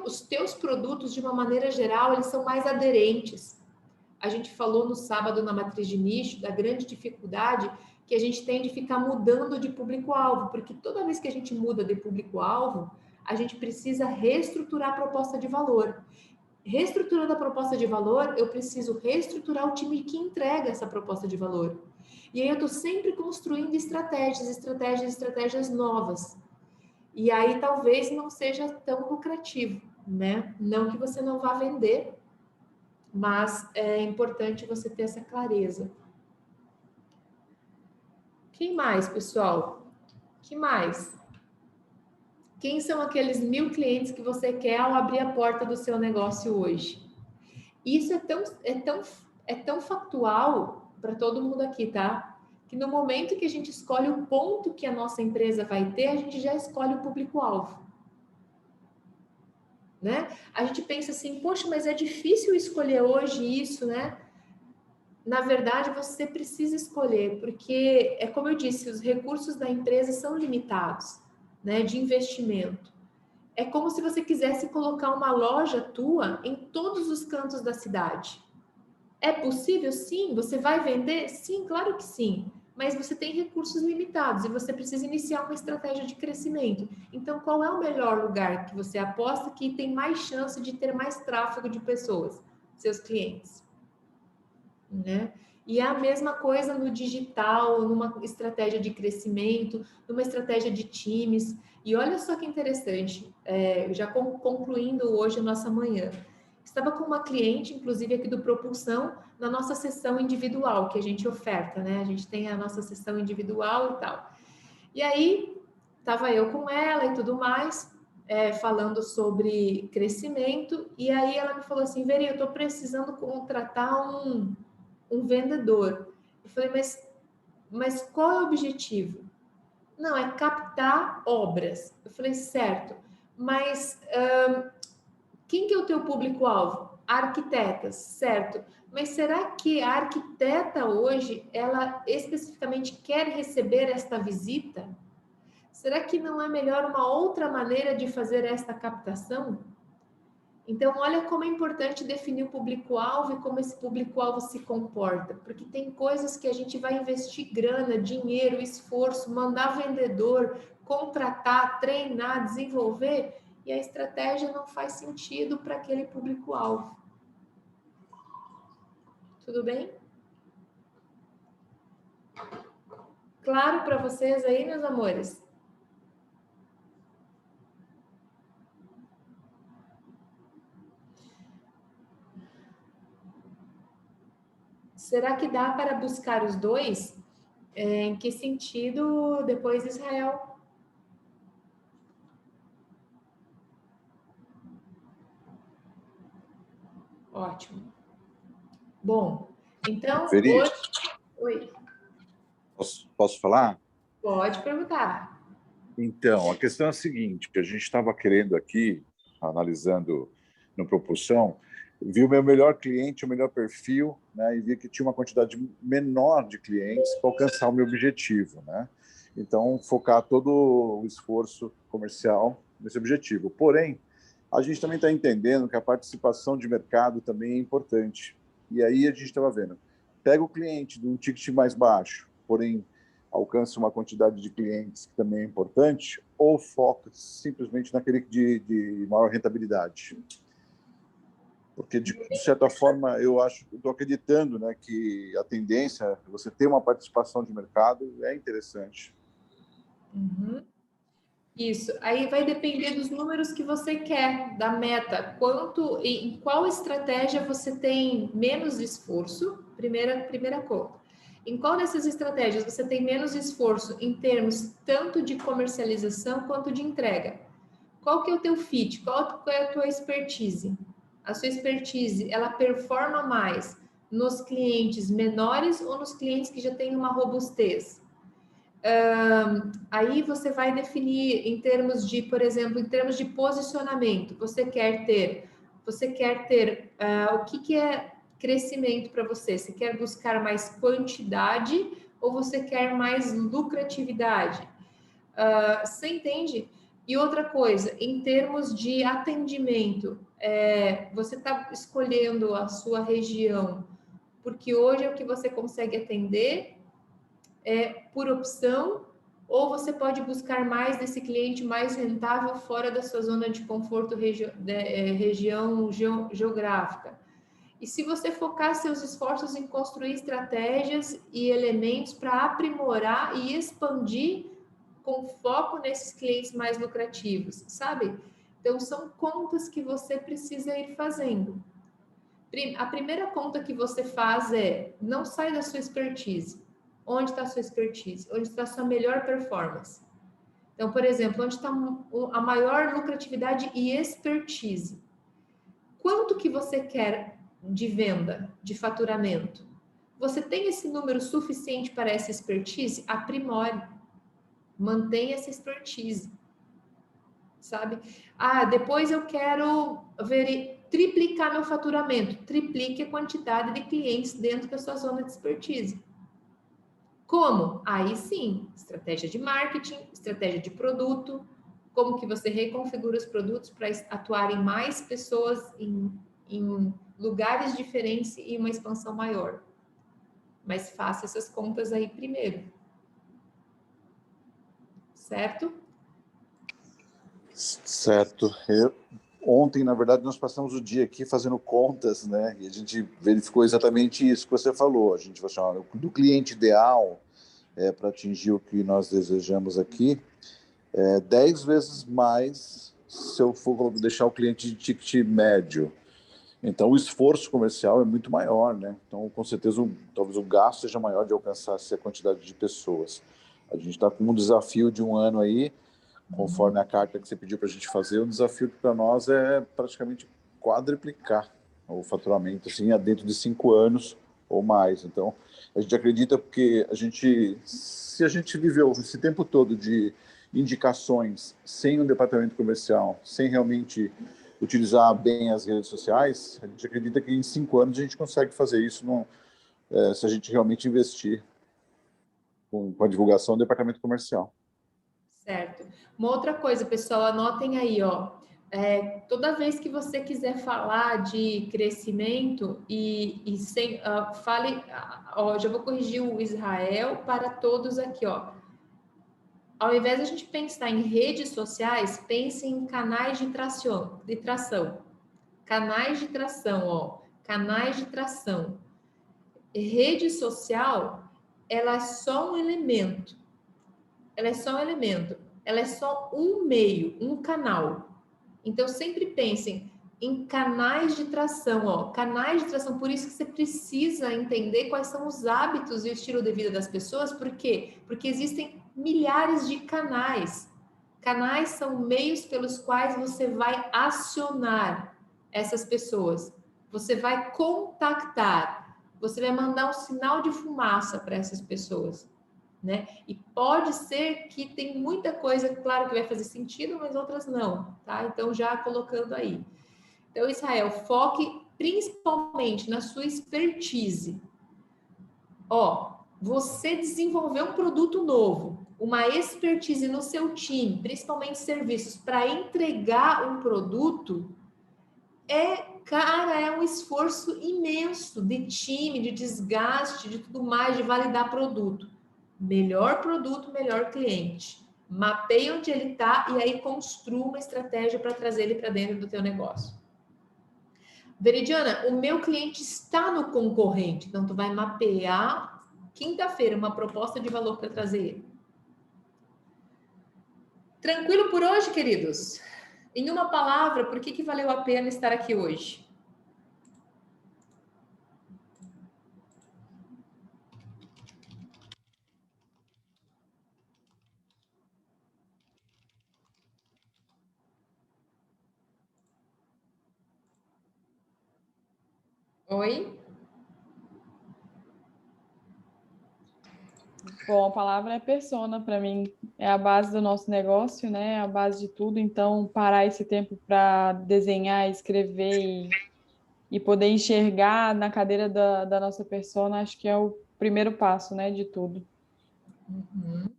os teus produtos, de uma maneira geral, eles são mais aderentes. A gente falou no sábado na matriz de nicho da grande dificuldade que a gente tem de ficar mudando de público-alvo, porque toda vez que a gente muda de público-alvo, a gente precisa reestruturar a proposta de valor. Reestruturando a proposta de valor, eu preciso reestruturar o time que entrega essa proposta de valor. E aí eu estou sempre construindo estratégias novas. E aí talvez não seja tão lucrativo, né? Não que você não vá vender, mas é importante você ter essa clareza. Quem mais, pessoal? Que mais? Quem são aqueles 1000 clientes que você quer ao abrir a porta do seu negócio hoje? Isso é tão factual para todo mundo aqui, tá? Que no momento que a gente escolhe o ponto que a nossa empresa vai ter, a gente já escolhe o público-alvo. Né? A gente pensa assim, poxa, mas é difícil escolher hoje isso, né? Na verdade, você precisa escolher, porque é como eu disse, os recursos da empresa são limitados, né, de investimento. É como se você quisesse colocar uma loja tua em todos os cantos da cidade. É possível? Sim. Você vai vender? Sim, claro que sim. Mas você tem recursos limitados e você precisa iniciar uma estratégia de crescimento. Então, qual é o melhor lugar que você aposta que tem mais chance de ter mais tráfego de pessoas? Seus clientes. Né? E é a mesma coisa no digital, numa estratégia de crescimento, numa estratégia de times. E olha só que interessante, já concluindo hoje a nossa manhã. Estava com uma cliente, inclusive aqui do Propulsão, na nossa sessão individual que a gente oferta, né? A gente tem a nossa sessão individual e tal. E aí, estava eu com ela e tudo mais, falando sobre crescimento, e aí ela me falou assim, Veri, eu estou precisando contratar um vendedor. Eu falei, mas qual é o objetivo? Não, é captar obras. Eu falei, certo, mas quem que é o teu público-alvo? Arquitetas, certo. Mas será que a arquiteta hoje, ela especificamente quer receber esta visita? Será que não é melhor uma outra maneira de fazer esta captação? Então, olha como é importante definir o público-alvo e como esse público-alvo se comporta, porque tem coisas que a gente vai investir grana, dinheiro, esforço, mandar vendedor, contratar, treinar, desenvolver, e a estratégia não faz sentido para aquele público-alvo. Tudo bem? Claro para vocês aí, meus amores? Será que dá para buscar os dois? Em que sentido depois Israel? Ótimo. Bom, então Veri, hoje... Oi. posso falar? Pode perguntar. Então, a questão é a seguinte, a gente estava querendo aqui, analisando no Propulsão, vi o meu melhor cliente, o melhor perfil, né, e vi que tinha uma quantidade menor de clientes para alcançar o meu objetivo, né? Então, focar todo o esforço comercial nesse objetivo. Porém, a gente também está entendendo que a participação de mercado também é importante. E aí a gente estava vendo, pega o cliente de um ticket mais baixo, porém alcança uma quantidade de clientes que também é importante, ou foca simplesmente naquele de maior rentabilidade? Porque, de certa forma, eu estou acreditando, né, que a tendência, você ter uma participação de mercado é interessante. Uhum. Isso. Aí vai depender dos números que você quer, da meta. Em qual estratégia você tem menos esforço? Primeira coisa. Em qual dessas estratégias você tem menos esforço em termos tanto de comercialização quanto de entrega? Qual que é o teu fit? Qual é a tua expertise? A sua expertise, ela performa mais nos clientes menores ou nos clientes que já têm uma robustez? Aí você vai definir em termos de, por exemplo, em termos de posicionamento. Você quer ter o que é crescimento para você? Você quer buscar mais quantidade ou você quer mais lucratividade? Você entende? E outra coisa, em termos de atendimento, você está escolhendo a sua região porque hoje é o que você consegue atender por opção, ou você pode buscar mais desse cliente mais rentável fora da sua zona de conforto região geográfica. E se você focar seus esforços em construir estratégias e elementos para aprimorar e expandir com foco nesses clientes mais lucrativos, sabe? Então, são contas que você precisa ir fazendo. A primeira conta que você faz não sai da sua expertise. Onde está a sua expertise? Onde está a sua melhor performance? Então, por exemplo, onde está a maior lucratividade e expertise? Quanto que você quer de venda, de faturamento? Você tem esse número suficiente para essa expertise? Aprimore. Mantenha essa expertise. Sabe? Depois eu quero triplicar meu faturamento. Triplique a quantidade de clientes dentro da sua zona de expertise. Como? Aí sim, estratégia de marketing, estratégia de produto, como que você reconfigura os produtos para atuarem mais pessoas em lugares diferentes e uma expansão maior. Mas faça essas contas aí primeiro. Certo? Certo. Ontem, na verdade, nós passamos o dia aqui fazendo contas, né? E a gente verificou exatamente isso que você falou. A gente vai chamar do cliente ideal para atingir o que nós desejamos aqui, 10 vezes mais se eu for deixar o cliente de ticket médio. Então, o esforço comercial é muito maior, né? Então, com certeza, talvez o gasto seja maior de alcançar essa quantidade de pessoas. A gente está com um desafio de um ano aí, conforme a carta que você pediu para a gente fazer, o desafio que para nós é praticamente quadruplicar o faturamento, assim, dentro de 5 anos ou mais. Então, a gente acredita porque se a gente viveu esse tempo todo de indicações sem um departamento comercial, sem realmente utilizar bem as redes sociais, a gente acredita que em 5 anos a gente consegue fazer isso se a gente realmente investir com a divulgação do departamento comercial. Certo. Uma outra coisa, pessoal, anotem aí, ó. Toda vez que você quiser falar de crescimento fale, já vou corrigir o Israel para todos aqui, ó. Ao invés de a gente pensar em redes sociais, pense em canais de tração. Canais de tração, ó. Canais de tração. Rede social, ela é só um elemento. Ela é só um elemento. Ela é só um meio, um canal. Então, sempre pensem em canais de tração, ó. Canais de tração, por isso que você precisa entender quais são os hábitos e o estilo de vida das pessoas. Por quê? Porque existem milhares de canais. Canais são meios pelos quais você vai acionar essas pessoas. Você vai contactar. Você vai mandar um sinal de fumaça para essas pessoas. Né? E pode ser que tem muita coisa, claro que vai fazer sentido, mas outras não, tá? Então, já colocando aí. Então, Israel, foque principalmente na sua expertise. Você desenvolveu um produto novo, uma expertise no seu time, principalmente serviços, para entregar um produto, é um esforço imenso de time, de desgaste, de tudo mais, de validar produto. Melhor produto, melhor cliente. Mapeie onde ele está e aí construa uma estratégia para trazer ele para dentro do teu negócio. Veridiana, o meu cliente está no concorrente, então tu vai mapear quinta-feira uma proposta de valor para trazer ele. Tranquilo por hoje, queridos? Em uma palavra, por que valeu a pena estar aqui hoje? Oi? Bom, a palavra é persona para mim. É a base do nosso negócio, né? É a base de tudo. Então, parar esse tempo para desenhar, escrever e poder enxergar na cadeira da nossa persona, acho que é o primeiro passo, né, de tudo. Uhum.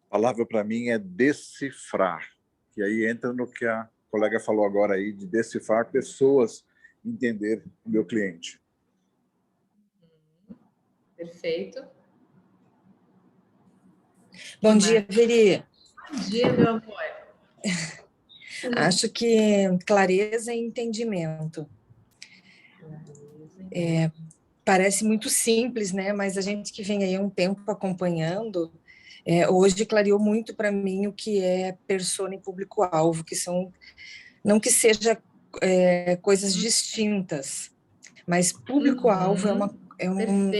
A palavra para mim é decifrar. E aí entra no que a colega falou agora aí, de decifrar pessoas, entender o meu cliente. Perfeito. Bom dia, Veri. Bom dia, meu amor. Acho que clareza e entendimento. Parece muito simples, né? Mas a gente que vem aí há um tempo acompanhando, hoje clareou muito para mim o que é persona e público-alvo, que são, não que seja coisas distintas, mas público-alvo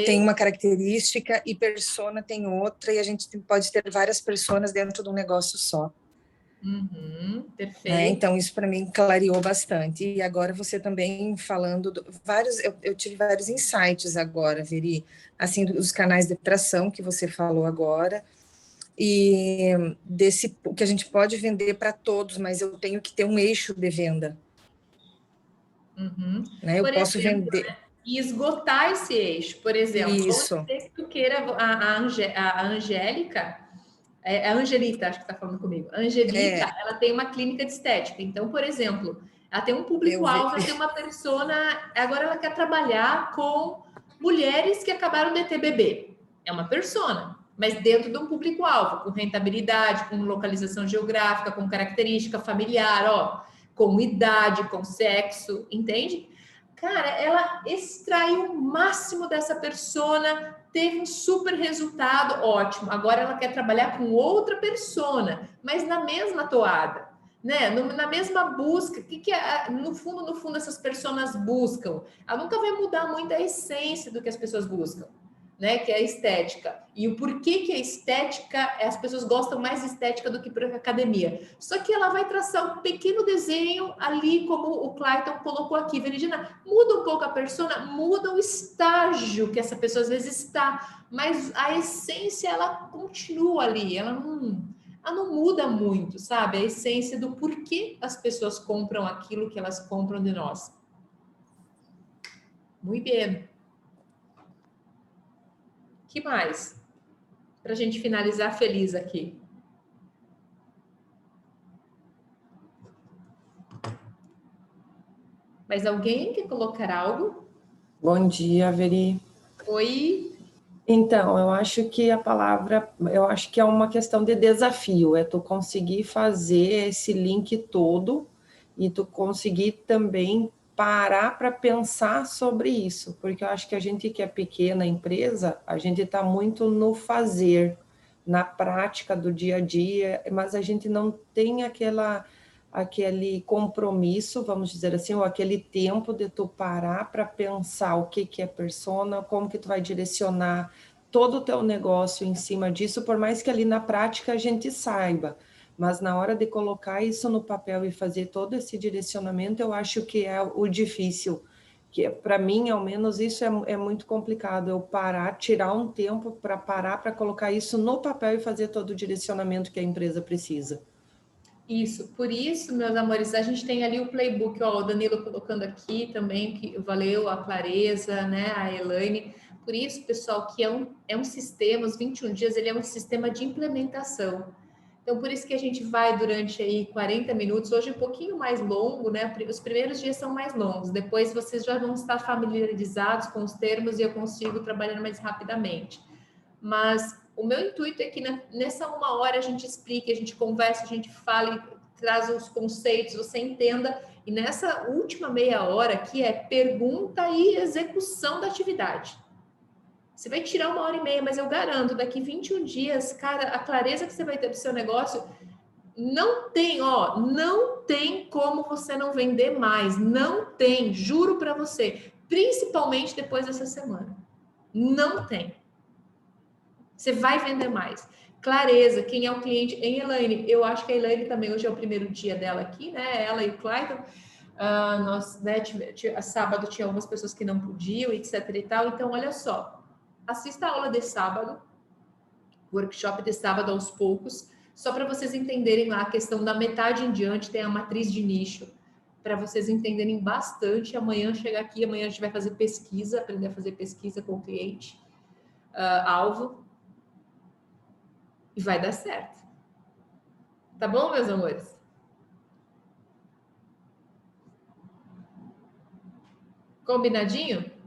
tem uma característica e persona tem outra, e a gente pode ter várias personas dentro de um negócio só. Perfeito. Então, isso para mim clareou bastante. E agora você também falando, eu tive vários insights agora, Veri, assim, dos canais de atração que você falou agora, e desse que a gente pode vender para todos, mas eu tenho que ter um eixo de venda. Né? Eu posso vender. Né? E esgotar esse eixo. Por exemplo, isso. vamos dizer que tu queira a Angélica. A Angelita, acho que está falando comigo. A Angelita, ela tem uma clínica de estética. Então, por exemplo, ela tem um público-alvo, ela tem uma persona. Agora ela quer trabalhar com mulheres que acabaram de ter bebê. É uma persona, mas dentro de um público-alvo, com rentabilidade, com localização geográfica, com característica familiar, com idade, com sexo, entende? Cara, ela extraiu o máximo dessa persona, teve um super resultado, ótimo. Agora ela quer trabalhar com outra persona, mas na mesma toada, né? Na mesma busca. O que no fundo essas pessoas buscam? Ela nunca vai mudar muito a essência do que as pessoas buscam, né? Que é a estética. E o porquê que a estética, as pessoas gostam mais de estética do que para academia. Só que ela vai traçar um pequeno desenho ali, como o Clayton colocou aqui. Veridina, muda um pouco a persona, muda o estágio que essa pessoa às vezes está, mas a essência, ela continua ali, ela não muda muito, sabe? A essência do porquê as pessoas compram aquilo que elas compram de nós. Muito bem. Que mais? Para a gente finalizar feliz aqui. Mas alguém quer colocar algo? Bom dia, Veri. Oi. Então, eu acho que é uma questão de desafio, é tu conseguir fazer esse link todo e tu conseguir também parar para pensar sobre isso, porque eu acho que a gente que é pequena empresa, a gente está muito no fazer, na prática do dia a dia, mas a gente não tem aquele compromisso, vamos dizer assim, ou aquele tempo de tu parar para pensar o que é persona, como que tu vai direcionar todo o teu negócio em cima disso, por mais que ali na prática a gente saiba, mas na hora de colocar isso no papel e fazer todo esse direcionamento, eu acho que é o difícil, que para mim, ao menos, isso é muito complicado, eu tirar um tempo para parar, para colocar isso no papel e fazer todo o direcionamento que a empresa precisa. Isso, por isso, meus amores, a gente tem ali o playbook, o Danilo colocando aqui também, que valeu, a clareza, né, a Elaine. Por isso, pessoal, que é um sistema, os 21 dias, ele é um sistema de implementação. Então, por isso que a gente vai durante aí 40 minutos, hoje um pouquinho mais longo, né? Os primeiros dias são mais longos, depois vocês já vão estar familiarizados com os termos e eu consigo trabalhar mais rapidamente. Mas o meu intuito é que nessa 1 hora a gente explique, a gente converse, a gente fale, traz os conceitos, você entenda. E nessa última meia hora aqui é pergunta e execução da atividade. Você vai tirar 1h30, mas eu garanto, daqui 21 dias, cara, a clareza que você vai ter do seu negócio, não tem como você não vender mais. Não tem, juro para você. Principalmente depois dessa semana. Não tem. Você vai vender mais. Clareza, quem é o cliente? Em Elaine, eu acho que a Elaine também, hoje é o primeiro dia dela aqui, né? Ela e o Clayton. Nós, né, sábado tinha algumas pessoas que não podiam, etc e tal. Então, olha só. Assista a aula de sábado, workshop de sábado aos poucos, só para vocês entenderem lá a questão da metade em diante, tem a matriz de nicho, para vocês entenderem bastante. Amanhã chega aqui, amanhã a gente vai fazer pesquisa, aprender a fazer pesquisa com o cliente alvo, e vai dar certo. Tá bom, meus amores? Combinadinho?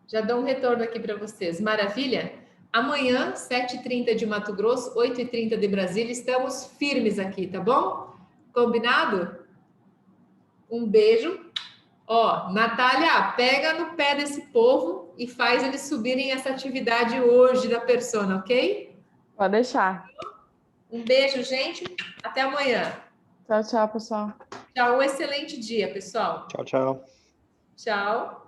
Já dou um retorno aqui para vocês. Maravilha? Amanhã, 7h30 de Mato Grosso, 8h30 de Brasília, estamos firmes aqui, tá bom? Combinado? Um beijo. Ó, Natália, pega no pé desse povo e faz eles subirem essa atividade hoje da persona, ok? Pode deixar. Um beijo, gente. Até amanhã. Tchau, tchau, pessoal. Tchau, um excelente dia, pessoal. Tchau, tchau. Tchau.